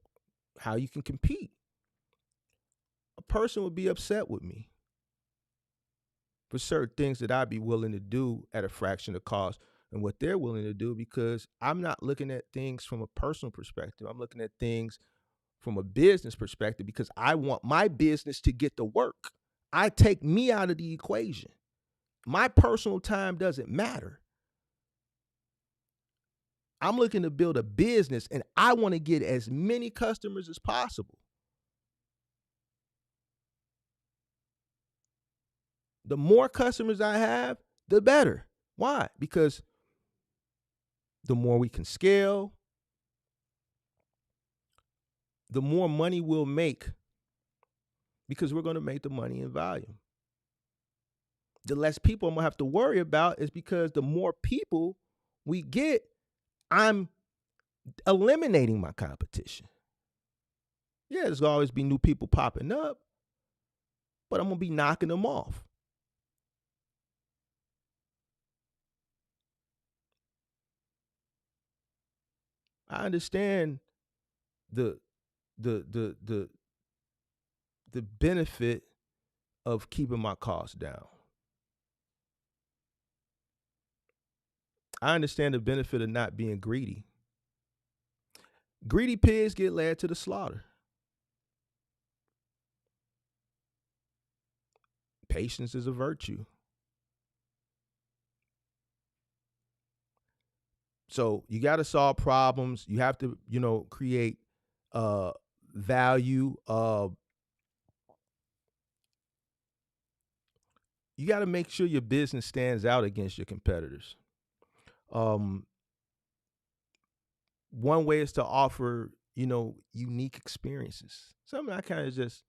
how you can compete. A person would be upset with me for certain things that I'd be willing to do at a fraction of cost and what they're willing to do, because I'm not looking at things from a personal perspective. I'm looking at things from a business perspective, because I want my business to get the work. I take me out of the equation. My personal time doesn't matter. I'm looking to build a business, and I want to get as many customers as possible. The more customers I have, the better. Why? Because the more we can scale, the more money we'll make because we're going to make the money in volume. The less people I'm going to have to worry about is because the more people we get, I'm eliminating my competition. Yeah, there's always be new people popping up, but I'm going to be knocking them off. I understand the the the the the benefit of keeping my costs down. I understand the benefit of not being greedy. Greedy pigs get led to the slaughter. Patience is a virtue. So you got to solve problems. You have to, create value. You got to make sure your business stands out against your competitors. Um, One way is to offer, unique experiences. Something I kind of just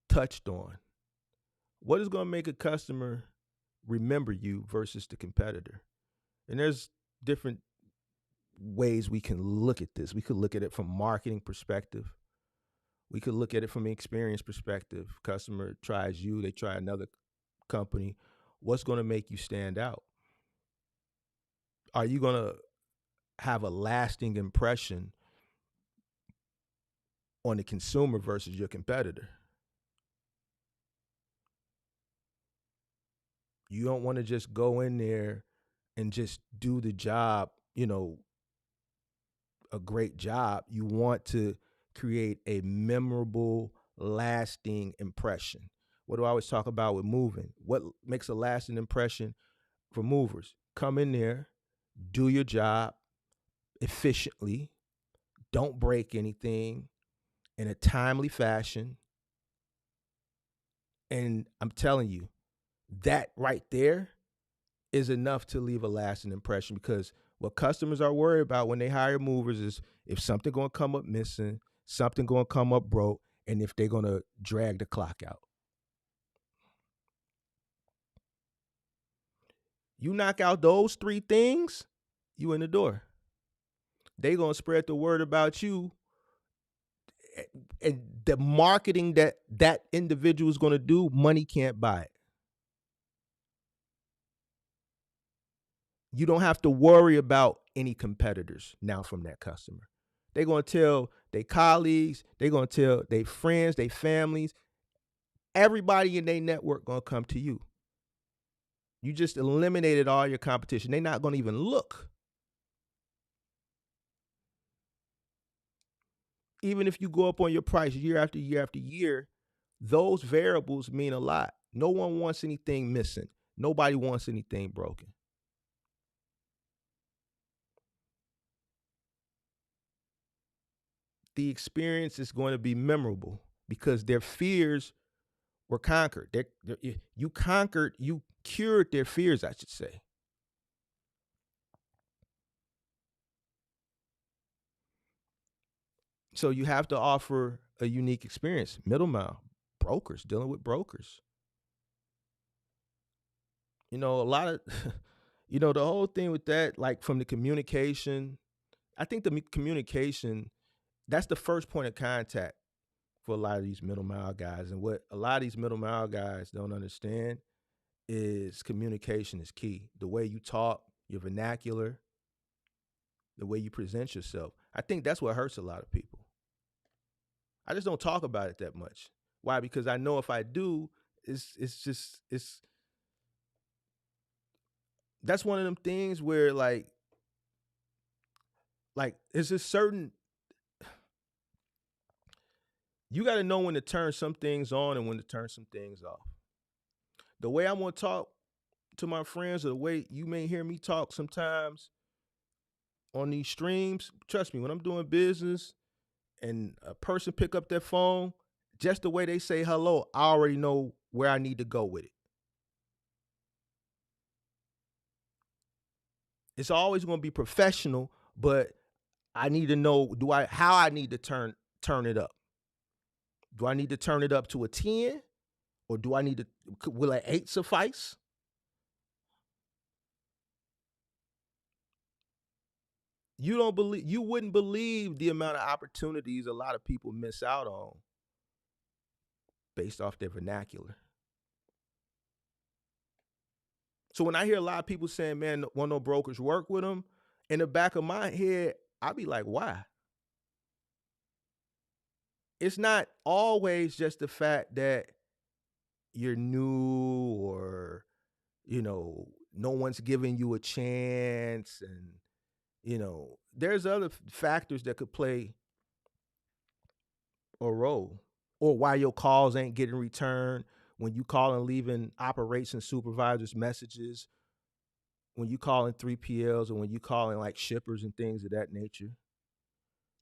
touched on. What is going to make a customer remember you versus the competitor? And there's different ways we can look at this. We could look at it from marketing perspective. We could look at it from an experience perspective. Customer tries you, they try another company. What's going to make you stand out? Are you going to have a lasting impression on the consumer versus your competitor? You don't want to just go in there and just do the job, a great job. You want to create a memorable, lasting impression. What do I always talk about with moving? What makes a lasting impression for movers? Come in there, do your job efficiently, don't break anything in a timely fashion. And I'm telling you, that right there is enough to leave a lasting impression, because what customers are worried about when they hire movers is if something going to come up missing, something going to come up broke, and if they're going to drag the clock out. You knock out those three things, you in the door. They going to spread the word about you, and the marketing that individual is going to do, money can't buy it. You don't have to worry about any competitors now from that customer. They're going to tell their colleagues, they're going to tell their friends, their families, everybody in their network going to come to you. You just eliminated all your competition. They're not going to even look. Even if you go up on your price year after year after year, those variables mean a lot. No one wants anything missing. Nobody wants anything broken. The experience is going to be memorable because their fears were conquered. You cured their fears, I should say. So you have to offer a unique experience. Middle mile, brokers, dealing with brokers. A lot of, the whole thing with that, like from the communication, I think the communication, that's the first point of contact for a lot of these middle mile guys. And what a lot of these middle mile guys don't understand is communication is key. The way you talk, your vernacular, the way you present yourself. I think that's what hurts a lot of people. I just don't talk about it that much. Why? Because I know if I do, it's that's one of them things where like it's just certain, you got to know when to turn some things on and when to turn some things off. The way I'm going to talk to my friends, or the way you may hear me talk sometimes on these streams, trust me, when I'm doing business and a person pick up their phone, just the way they say hello, I already know where I need to go with it. It's always going to be professional, but I need to know how I need to turn it up. Do I need to turn it up to a 10 or do I need to will an 8 suffice? You wouldn't believe the amount of opportunities a lot of people miss out on based off their vernacular. So when I hear a lot of people saying, "Man, want no brokers work with them," in the back of my head, I be like, "Why?" It's not always just the fact that you're new or no one's giving you a chance, and there's other factors that could play a role, or why your calls ain't getting returned when you call and leaving operations supervisors messages, when you calling 3PLs, or when you calling like shippers and things of that nature.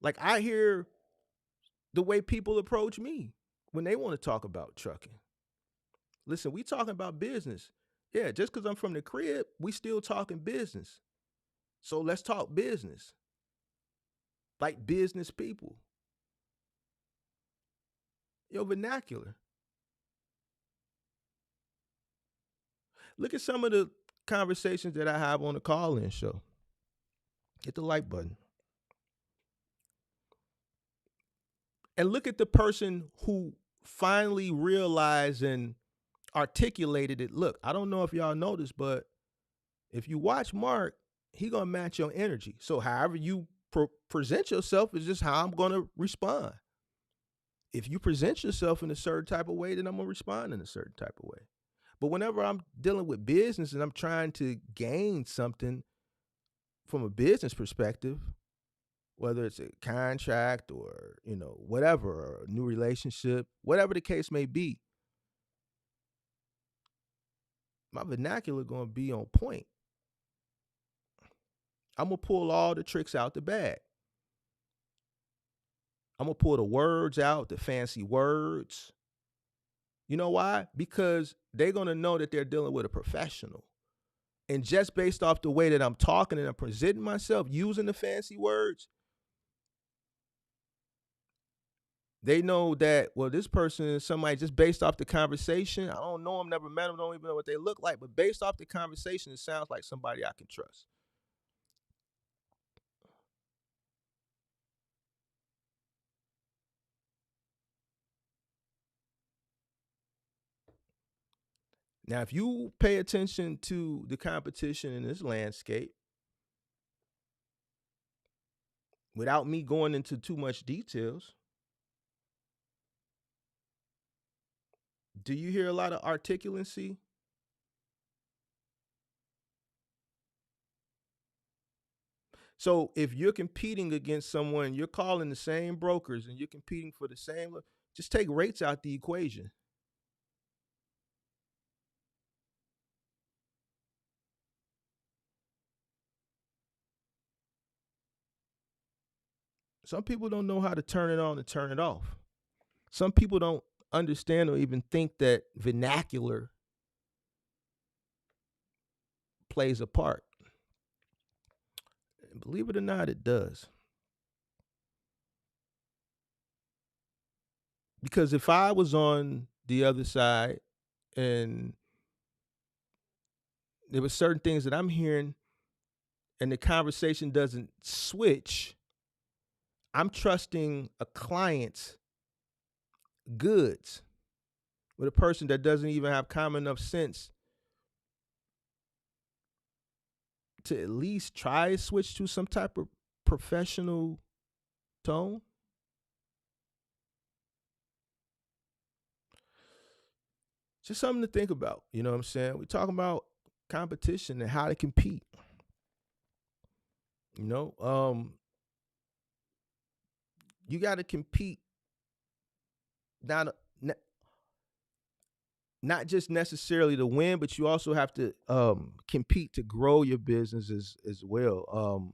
Like, I hear the way people approach me when they want to talk about trucking. Listen, we talking about business. Yeah, just because I'm from the crib, we still talking business. So let's talk business, like business people. Your vernacular. Look at some of the conversations that I have on the call-in show. Hit the like button. And look at the person who finally realized and articulated it. Look, I don't know if y'all noticed, but if you watch Mark, he gonna match your energy. So however you present yourself is just how I'm gonna respond. If you present yourself in a certain type of way, then I'm gonna respond in a certain type of way. But whenever I'm dealing with business and I'm trying to gain something from a business perspective, whether it's a contract or whatever, or a new relationship, whatever the case may be, my vernacular gonna be on point. I'm gonna pull all the tricks out the bag. I'm gonna pull the words out, the fancy words. You know why? Because they're gonna know that they're dealing with a professional. And just based off the way that I'm talking and I'm presenting myself using the fancy words, they know that, well, this person is somebody just based off the conversation. I don't know them, never met them, don't even know what they look like. But based off the conversation, it sounds like somebody I can trust. Now, if you pay attention to the competition in this landscape, without me going into too much details, do you hear a lot of articulancy? So if you're competing against someone, you're calling the same brokers and you're competing for the same, just take rates out the equation. Some people don't know how to turn it on and turn it off. Some people don't understand or even think that vernacular plays a part. And believe it or not, it does. Because if I was on the other side and there were certain things that I'm hearing and the conversation doesn't switch, I'm trusting a client's goods with a person that doesn't even have common enough sense to at least try to switch to some type of professional tone. Just something to think about. You know what I'm saying? We're talking about competition and how to compete. You know, you got to compete not not just necessarily to win, but you also have to compete to grow your business as well,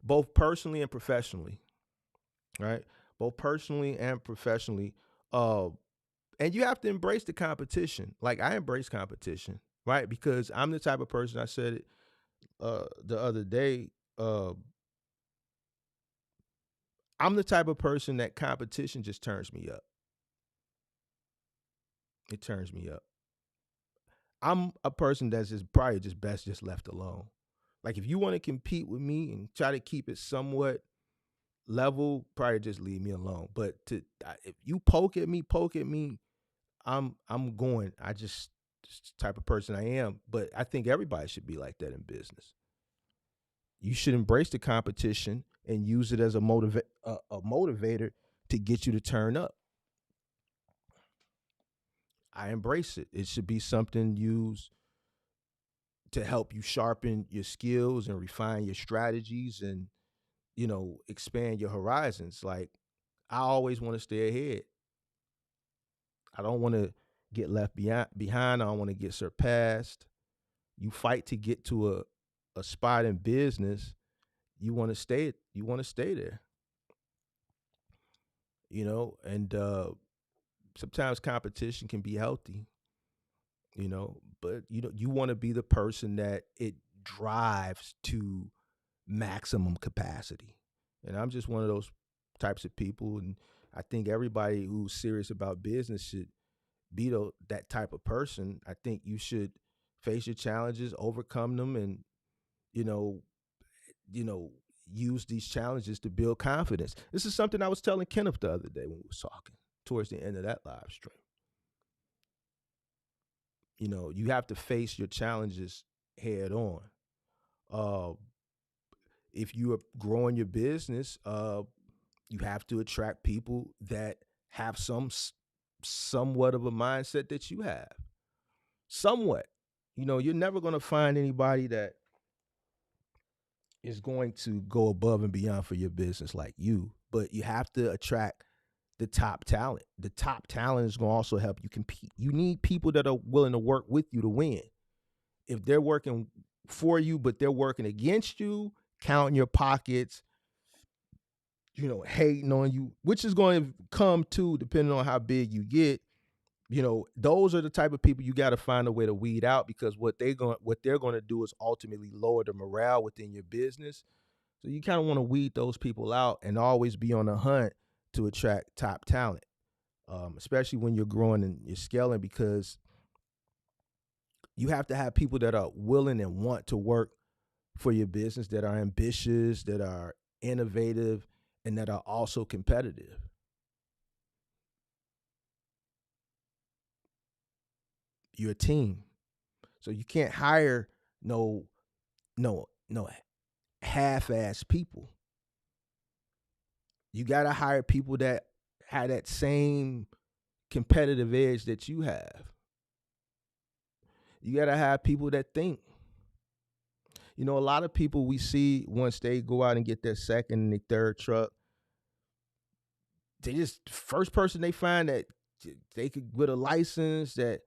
both personally and professionally, right? Both personally and professionally. Uh, And you have to embrace the competition. Like I embrace competition, right? Because I'm the type of person, I said it the other day, I'm the type of person that competition just turns me up. It turns me up. I'm a person that's just probably just best just left alone. Like if you want to compete with me and try to keep it somewhat level, probably just leave me alone. But if you poke at me, I'm going. Just the type of person I am. But I think everybody should be like that in business. You should embrace the competition and use it as a motivator to get you to turn up. I embrace it. It should be something used to help you sharpen your skills and refine your strategies and expand your horizons. Like I always want to stay ahead. I don't want to get left behind. I don't want to get surpassed. You fight to get to a spot in business. You want to stay. You want to stay there. And sometimes competition can be healthy. But you want to be the person that it drives to maximum capacity. And I'm just one of those types of people. And I think everybody who's serious about business should be that type of person. I think you should face your challenges, overcome them, and you know, you know, use these challenges to build confidence. This is something I was telling Kenneth the other day when we was talking towards the end of that live stream. You have to face your challenges head on. Uh, if you are growing your business, you have to attract people that have somewhat of a mindset that you have. Somewhat. You're never going to find anybody that is going to go above and beyond for your business like you, but you have to attract the top talent. The top talent is going to also help you compete. You need people that are willing to work with you to win. If they're working for you, but they're working against you, counting your pockets, hating on you, which is going to come too, depending on how big you get. Those are the type of people you got to find a way to weed out, because what they're going to do is ultimately lower the morale within your business. So you kind of want to weed those people out and always be on the hunt to attract top talent, especially when you're growing and you're scaling, because you have to have people that are willing and want to work for your business, that are ambitious, that are innovative, and that are also competitive. You're a team. So you can't hire no half-ass people. You got to hire people that have that same competitive edge that you have. You got to have people that think. A lot of people we see, once they go out and get their second and their third truck, they just first person they find that they could, with a license that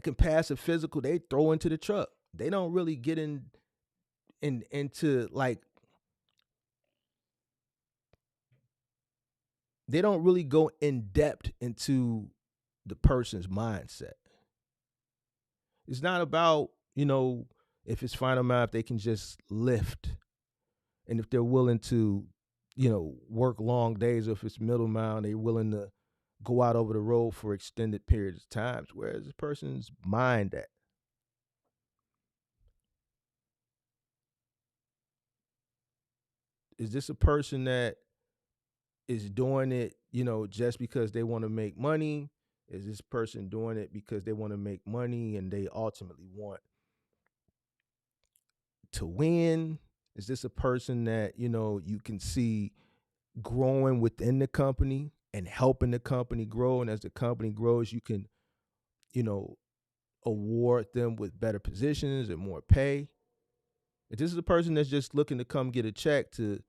can pass a physical, they throw into the truck. They don't really get into like, they don't really go in depth into the person's mindset. It's not about, if it's final mile, if they can just lift, and if they're willing to, work long days, or if it's middle mile and they're willing to go out over the road for extended periods of times. Where's this person's mind at? Is this a person that is doing it, just because they want to make money? Is this person doing it because they want to make money and they ultimately want to win? Is this a person that, you can see growing within the company and helping the company grow? And as the company grows, you can, you know, award them with better positions and more pay. If this is a person that's just looking to come get a check to,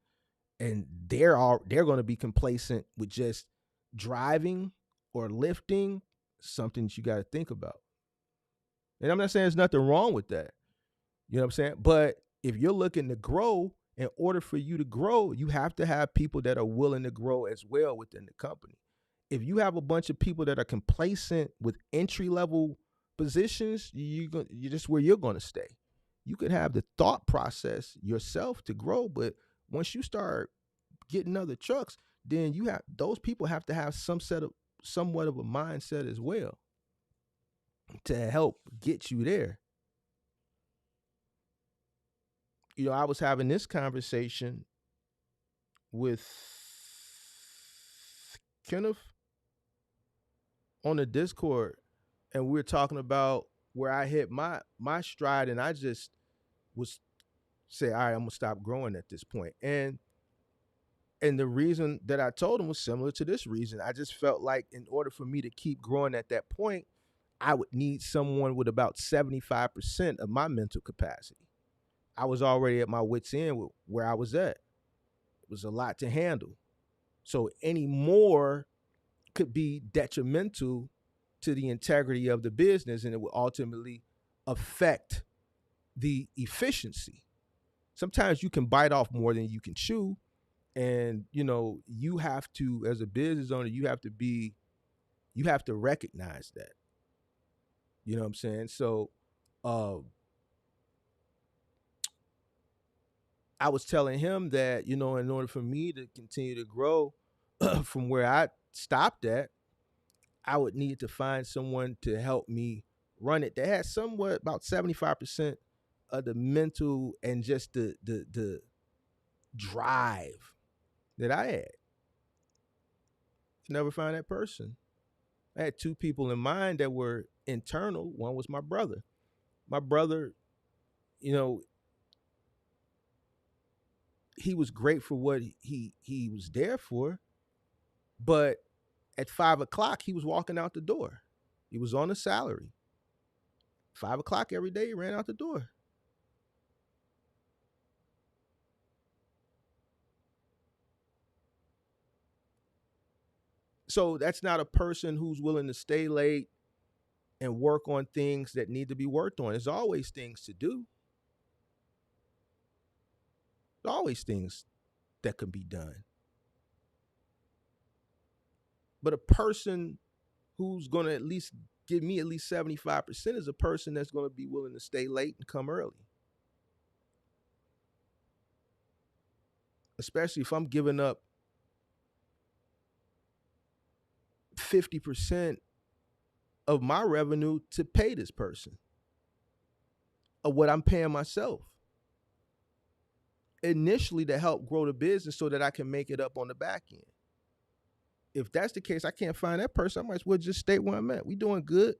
and they're going to be complacent with just driving or lifting, something that you got to think about. And I'm not saying there's nothing wrong with that. You know what I'm saying? But if you're looking to grow, in order for you to grow, you have to have people that are willing to grow as well within the company. If you have a bunch of people that are complacent with entry level positions, you're just where you're going to stay. You could have the thought process yourself to grow, but once you start getting other trucks, then you have those people have to have somewhat of a mindset as well to help get you there. I was having this conversation with Kenneth on the Discord, and we were talking about where I hit my stride, and I just was say, all right, I'm gonna stop growing at this point. And the reason that I told him was similar to this reason. I just felt like in order for me to keep growing at that point, I would need someone with about 75% of my mental capacity. I was already at my wit's end with where I was at. It was a lot to handle. So any more could be detrimental to the integrity of the business, and it would ultimately affect the efficiency. Sometimes you can bite off more than you can chew, and you have to, as a business owner, you have to recognize that. You know what I'm saying? So I was telling him that, in order for me to continue to grow from where I stopped at, I would need to find someone to help me run it that has somewhat about 75% of the mental and just the drive that I had. Never find that person. I had two people in mind that were internal. One was my brother. My brother, he was great for what he was there for, but at 5 o'clock he was walking out the door. He was on a salary. 5 o'clock every day he ran out the door. So that's not a person who's willing to stay late and work on things that need to be worked on. There's always things to do. There's always things that can be done. But a person who's going to at least give me at least 75% is a person that's going to be willing to stay late and come early. Especially if I'm giving up 50% of my revenue to pay this person of what I'm paying myself initially to help grow the business so that I can make it up on the back end. If that's the case, I can't find that person. I might as well just stay where I'm at. We doing good.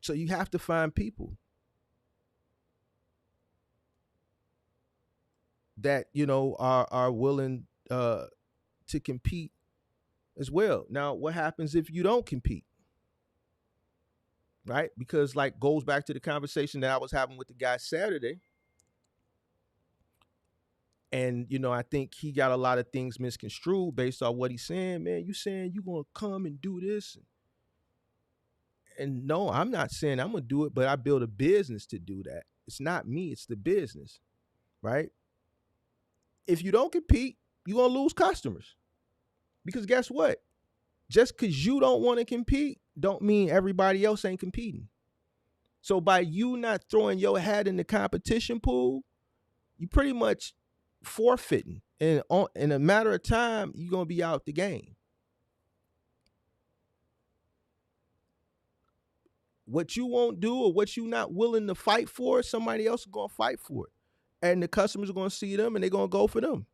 So you have to find people that are willing to compete as well. Now, what happens if you don't compete? Right? Because goes back to the conversation that I was having with the guy Saturday. And I think he got a lot of things misconstrued based on what he's saying. Man, you saying you gonna come and do this? And no, I'm not saying I'm gonna do it, but I build a business to do that. It's not me, it's the business, right? If you don't compete, you're gonna lose customers. Because guess what? Just because you don't want to compete, don't mean everybody else ain't competing. So by you not throwing your hat in the competition pool, you pretty much forfeiting. And in a matter of time, you're gonna be out the game. What you won't do or what you not willing to fight for, somebody else is gonna fight for it. And the customers are gonna see them and they're gonna go for them.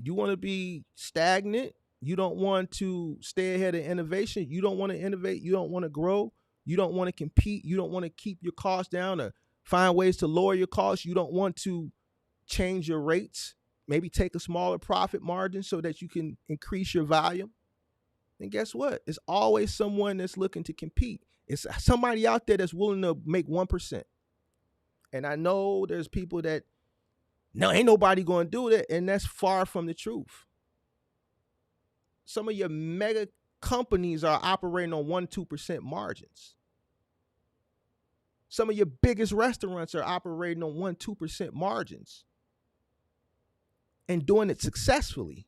You want to be stagnant. You don't want to stay ahead of innovation. You don't want to innovate. You don't want to grow. You don't want to compete. You don't want to keep your costs down or find ways to lower your costs. You don't want to change your rates. Maybe take a smaller profit margin so that you can increase your volume. And guess what? It's always someone that's looking to compete. It's somebody out there that's willing to make 1%. And I know there's people that, no, ain't nobody going to do that. And that's far from the truth. Some of your mega companies are operating on 1-2% margins. Some of your biggest restaurants are operating on 1-2% margins. and doing it successfully.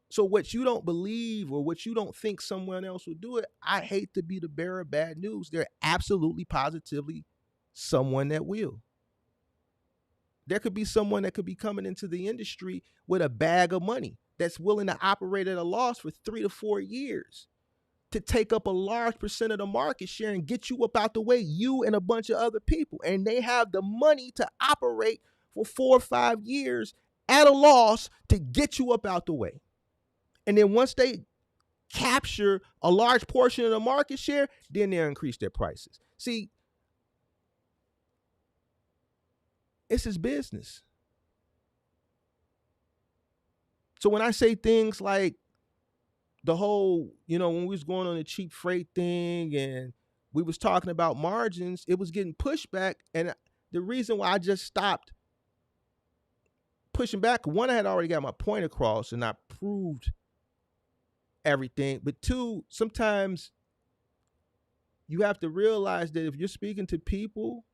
So what you don't believe or what you don't think someone else will do it, I hate to be the bearer of bad news. There absolutely positively someone that will. There could be someone that could be coming into the industry with a bag of money that's willing to operate at a loss for 3 to 4 years to take up a large percent of the market share and get you up out the way, you and a bunch of other people. And they have the money to operate for 4 or 5 years at a loss to get you up out the way. And then once they capture a large portion of the market share, then they'll increase their prices. See, it's his business. So when I say things like the whole, when we was going on the cheap freight thing and we was talking about margins, it was getting pushback. And the reason why I just stopped pushing back, one, I had already got my point across and I proved everything. But two, sometimes you have to realize that if you're speaking to people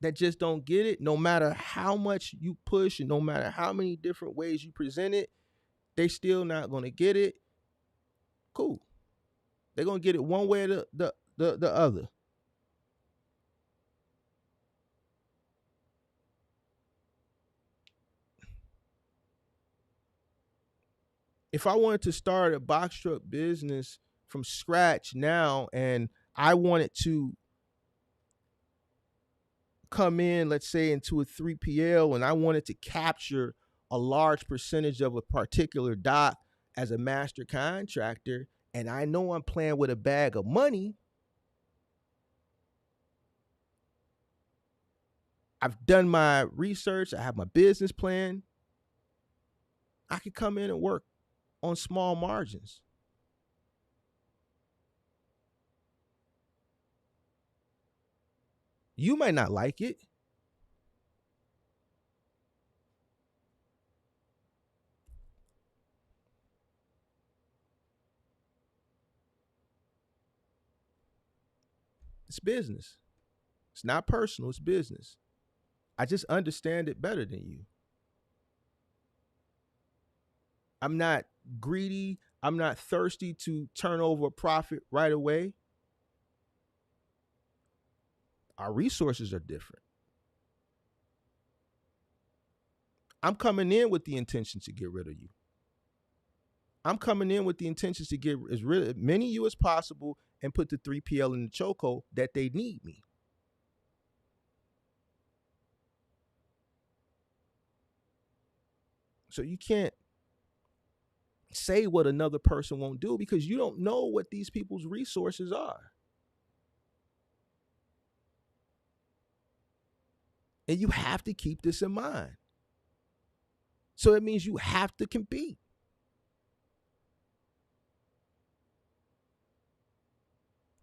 that just don't get it, no matter how much you push and no matter how many different ways you present it, they still not going to get it. Cool. They're going to get it one way or the other. If I wanted to start a box truck business from scratch now and I wanted to come in, let's say, into a 3PL and I wanted to capture a large percentage of a particular dock as a master contractor, and I know I'm playing with a bag of money, I've done my research, I have my business plan, I could come in and work on small margins. You might not like it. It's business. It's not personal, it's business. I just understand it better than you. I'm not greedy. I'm not thirsty to turn over a profit right away. Our resources are different. I'm coming in with the intention to get rid of you. I'm coming in with the intentions to get as rid of many of you as possible and put the 3PL in the chokehold that they need me. So you can't say what another person won't do because you don't know what these people's resources are. And you have to keep this in mind. So it means you have to compete.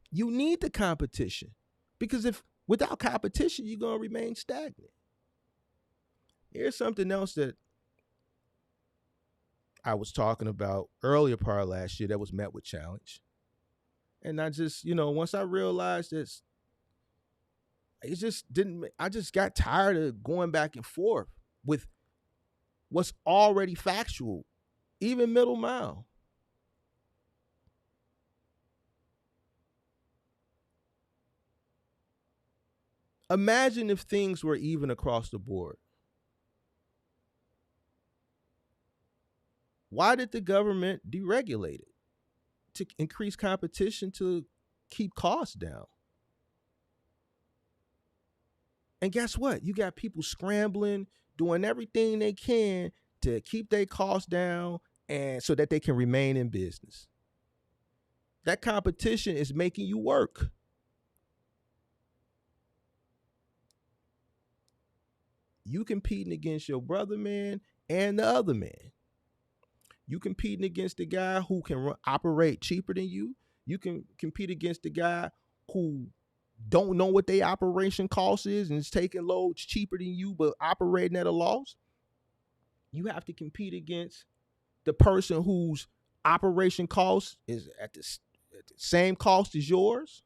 You need the competition because if without competition, you're going to remain stagnant. Here's something else that I was talking about earlier part of last year that was met with challenge. And I just, once I realized this, it just didn't, I just got tired of going back and forth with what's already factual, even middle mile. Imagine if things were even across the board. Why did the government deregulate it? To increase competition, to keep costs down. And guess what? You got people scrambling, doing everything they can to keep their costs down and so that they can remain in business. That competition is making you work. You competing against your brother man and the other man. You competing against the guy who can operate cheaper than you. You can compete against the guy who don't know what their operation cost is and is taking loads cheaper than you but operating at a loss. You have to compete against the person whose operation cost is at the same cost as yours.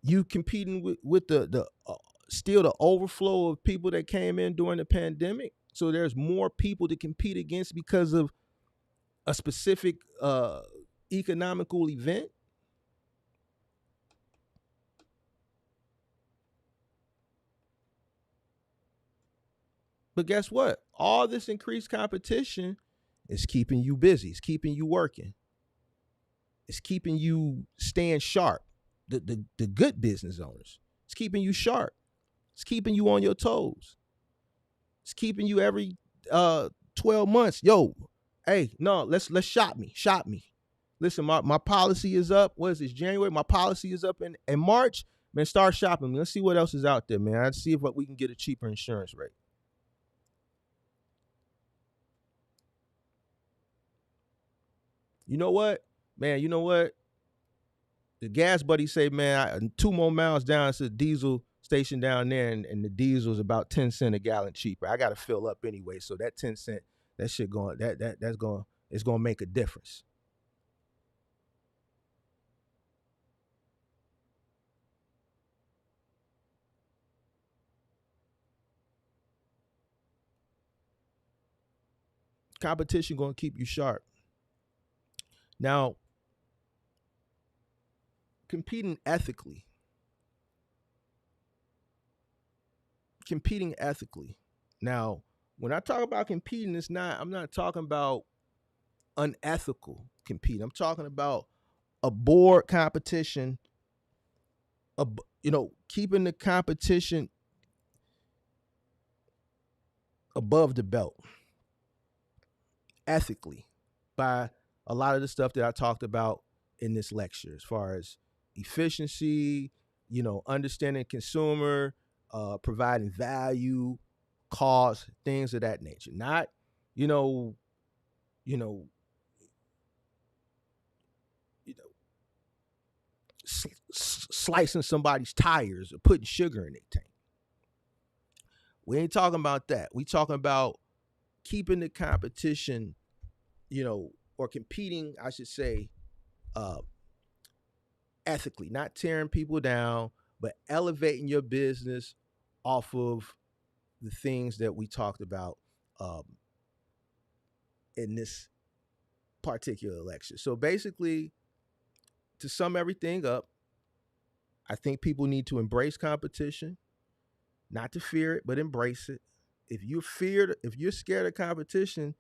You competing with the still the overflow of people that came in during the pandemic. So there's more people to compete against because of a specific economical event. But guess what? All this increased competition is keeping you busy. It's keeping you working. It's keeping you staying sharp. The good business owners. It's keeping you sharp. It's keeping you on your toes. It's keeping you every 12 months. Yo, hey, no, let's shop me. Shop me. Listen, my policy is up. What is this? January? My policy is up in March. Man, start shopping me. Let's see what else is out there, man. Let's see if we can get a cheaper insurance rate. You know what? Man, you know what? The gas buddy say, man, 2 more miles down, it's a diesel station down there, and the diesel is about 10 cents a gallon cheaper. I got to fill up anyway, so that 10 cent, that shit going, that's going, it's going to make a difference. Competition going to keep you sharp. Now, competing ethically. Competing ethically. Now, when I talk about competing, I'm not talking about unethical competing. I'm talking about a board competition, keeping the competition above the belt ethically by a lot of the stuff that I talked about in this lecture, as far as efficiency, understanding consumer, providing value, cost, things of that nature. Not, you know, you know, you know, slicing somebody's tires or putting sugar in their tank. We ain't talking about that. We talking about keeping the competition, or competing, I should say, uh, ethically, not tearing people down, but elevating your business off of the things that we talked about um, in this particular lecture. So basically, to sum everything up, I think people need to embrace competition, not to fear it, but embrace it. If you're scared of competition,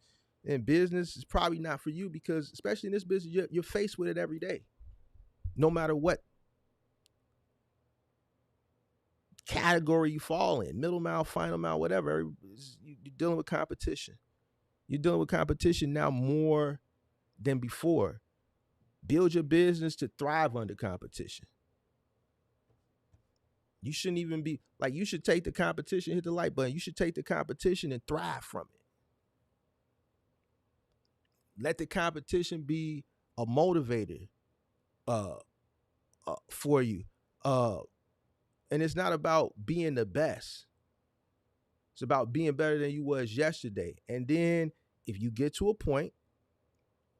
then business is probably not for you, because especially in this business, you're faced with it every day, no matter what category you fall in, middle mile, final mile, whatever. You're dealing with competition. You're dealing with competition now more than before. Build your business to thrive under competition. You shouldn't even be like, you should take the competition, hit the like button. You should take the competition and thrive from it. Let the competition be a motivator uh, for you. Uh, and it's not about being the best. It's about being better than you was yesterday. And then if you get to a point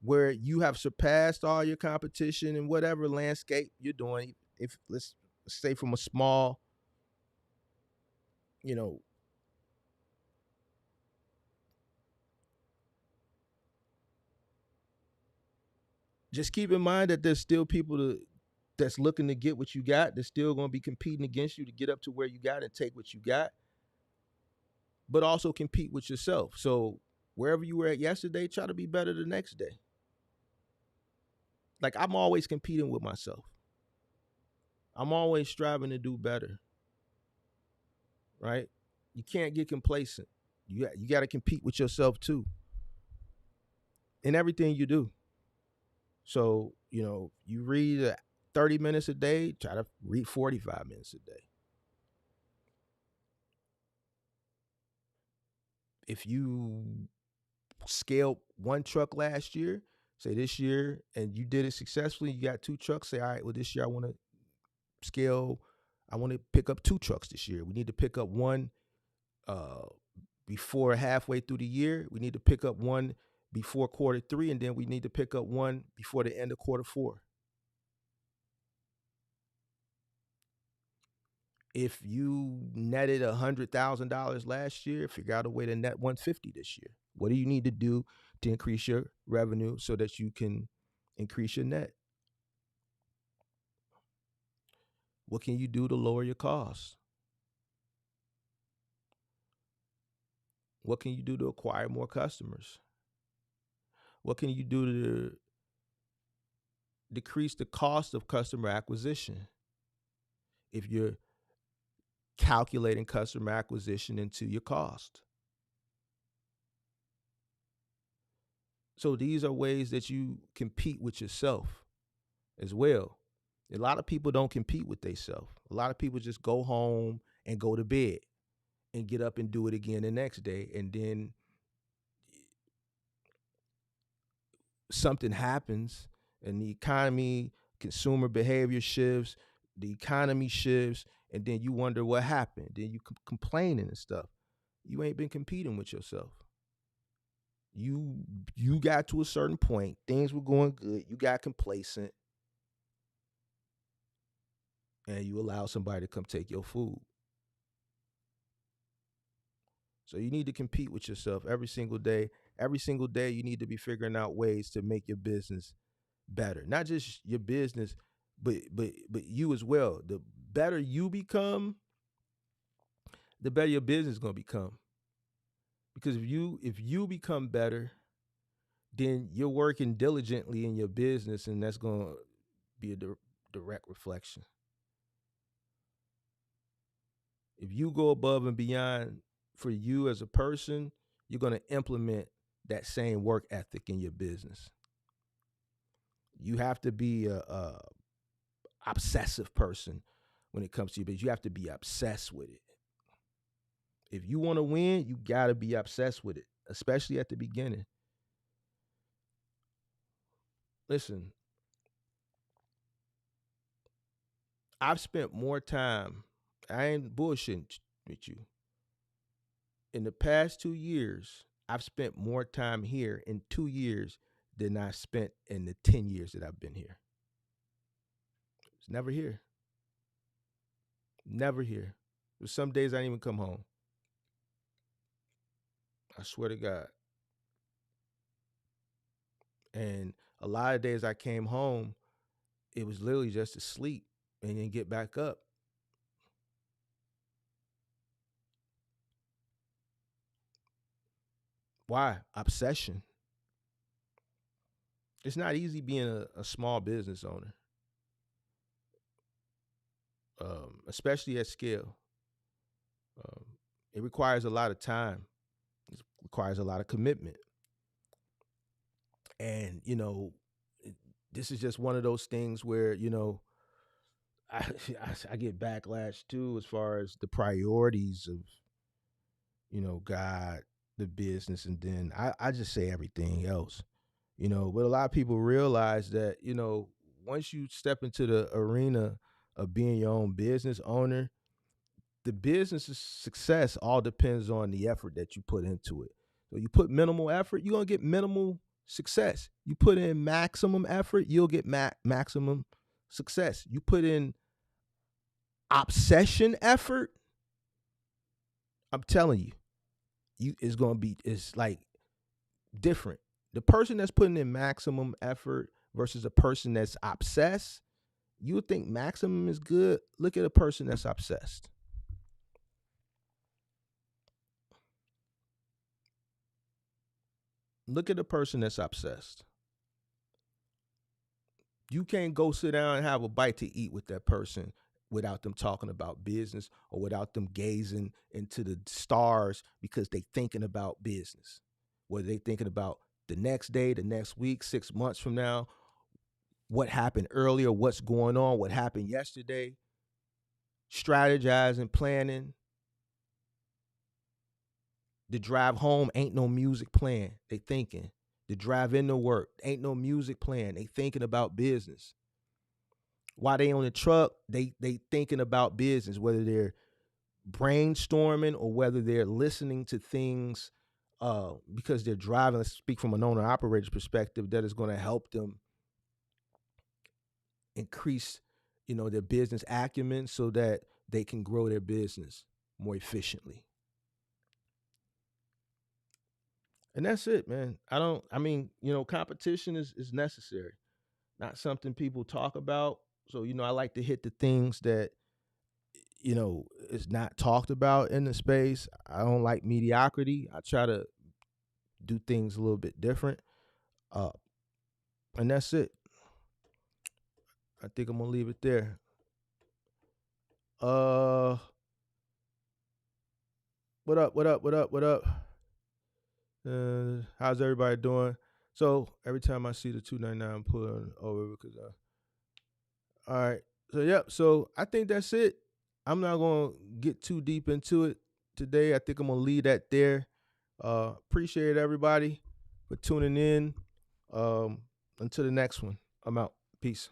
where you have surpassed all your competition in whatever landscape you're doing, if let's say from a small, you know, just keep in mind that there's still that's looking to get what you got. They're still going to be competing against you to get up to where you got and take what you got, but also compete with yourself. So wherever you were at yesterday, try to be better the next day. Like, I'm always competing with myself. I'm always striving to do better, right? You can't get complacent. You got to compete with yourself too in everything you do. So, you read 30 minutes a day, try to read 45 minutes a day. If you scaled one truck last year, say this year, and you did it successfully, you got two trucks, say, all right, well, this year I want to scale, I want to pick up two trucks this year. We need to pick up one uh, before halfway through the year. We need to pick up one before quarter 3, and then we need to pick up one before the end of quarter 4. If you netted $100,000 last year, figure out a way to net 150 this year. What do you need to do to increase your revenue so that you can increase your net? What can you do to lower your costs? What can you do to acquire more customers? What can you do to decrease the cost of customer acquisition? If you're calculating customer acquisition into your cost. So these are ways that you compete with yourself as well. A lot of people don't compete with themselves. A lot of people just go home and go to bed and get up and do it again the next day. And then something happens and the economy, consumer behavior shifts, the economy shifts, and then you wonder what happened. Then you complaining and stuff. You ain't been competing with yourself. You got to a certain point, things were going good, you got complacent, and you allow somebody to come take your food. So you need to compete with yourself every single day. Every single day you need to be figuring out ways to make your business better. Not just your business, but you as well. The better you become, the better your business is going to become. Because if you become better, then you're working diligently in your business, and that's going to be a direct reflection. If you go above and beyond for you as a person, you're going to implement that same work ethic in your business. You have to be a obsessive person when it comes to your business. You have to be obsessed with it. If you want to win, you got to be obsessed with it, especially at the beginning. Listen, I've spent more time, I ain't bullshitting with you. In the past 2 years, I've spent more time here in 2 years than I spent in the 10 years that I've been here. It's never here. Never here. There's some days I didn't even come home. I swear to God. And a lot of days I came home, it was literally just to sleep and then get back up. Why? Obsession. It's not easy being a small business owner, especially at scale. Um, it requires a lot of time. It requires a lot of commitment. And, this is just one of those things where, I, I get backlash too as far as the priorities of, God, the business, and then I just say everything else. But a lot of people realize that, once you step into the arena of being your own business owner, the business's success all depends on the effort that you put into it. So you put minimal effort, you're going to get minimal success. You put in maximum effort, you'll get maximum success. You put in obsession effort, I'm telling you, it's going to be, it's like different. The person that's putting in maximum effort versus a person that's obsessed, you would think maximum is good. Look at a person that's obsessed. Look at a person that's obsessed. You can't go sit down and have a bite to eat with that person without them talking about business or without them gazing into the stars because they thinking about business. Whether they thinking about the next day, the next week, 6 months from now, what happened earlier, what's going on, what happened yesterday, strategizing, planning. The drive home ain't no music playing. They thinking. The drive into work ain't no music playing. They thinking about business. While they on the truck, they thinking about business, whether they're brainstorming or whether they're listening to things because they're driving. Let's speak from an owner operator's perspective, that is going to help them increase, their business acumen so that they can grow their business more efficiently. And that's it, man. Competition is necessary, not something people talk about. So, I like to hit the things that, is not talked about in the space. I don't like mediocrity. I try to do things a little bit different. And that's it. I think I'm gonna leave it there. What up? What up? What up? What up? How's everybody doing? So every time I see the 299, I'm pulling over because all right. So yep. So I think that's it. I'm not gonna get too deep into it today. I think I'm gonna leave that there. Appreciate everybody for tuning in. Until the next one. I'm out. Peace.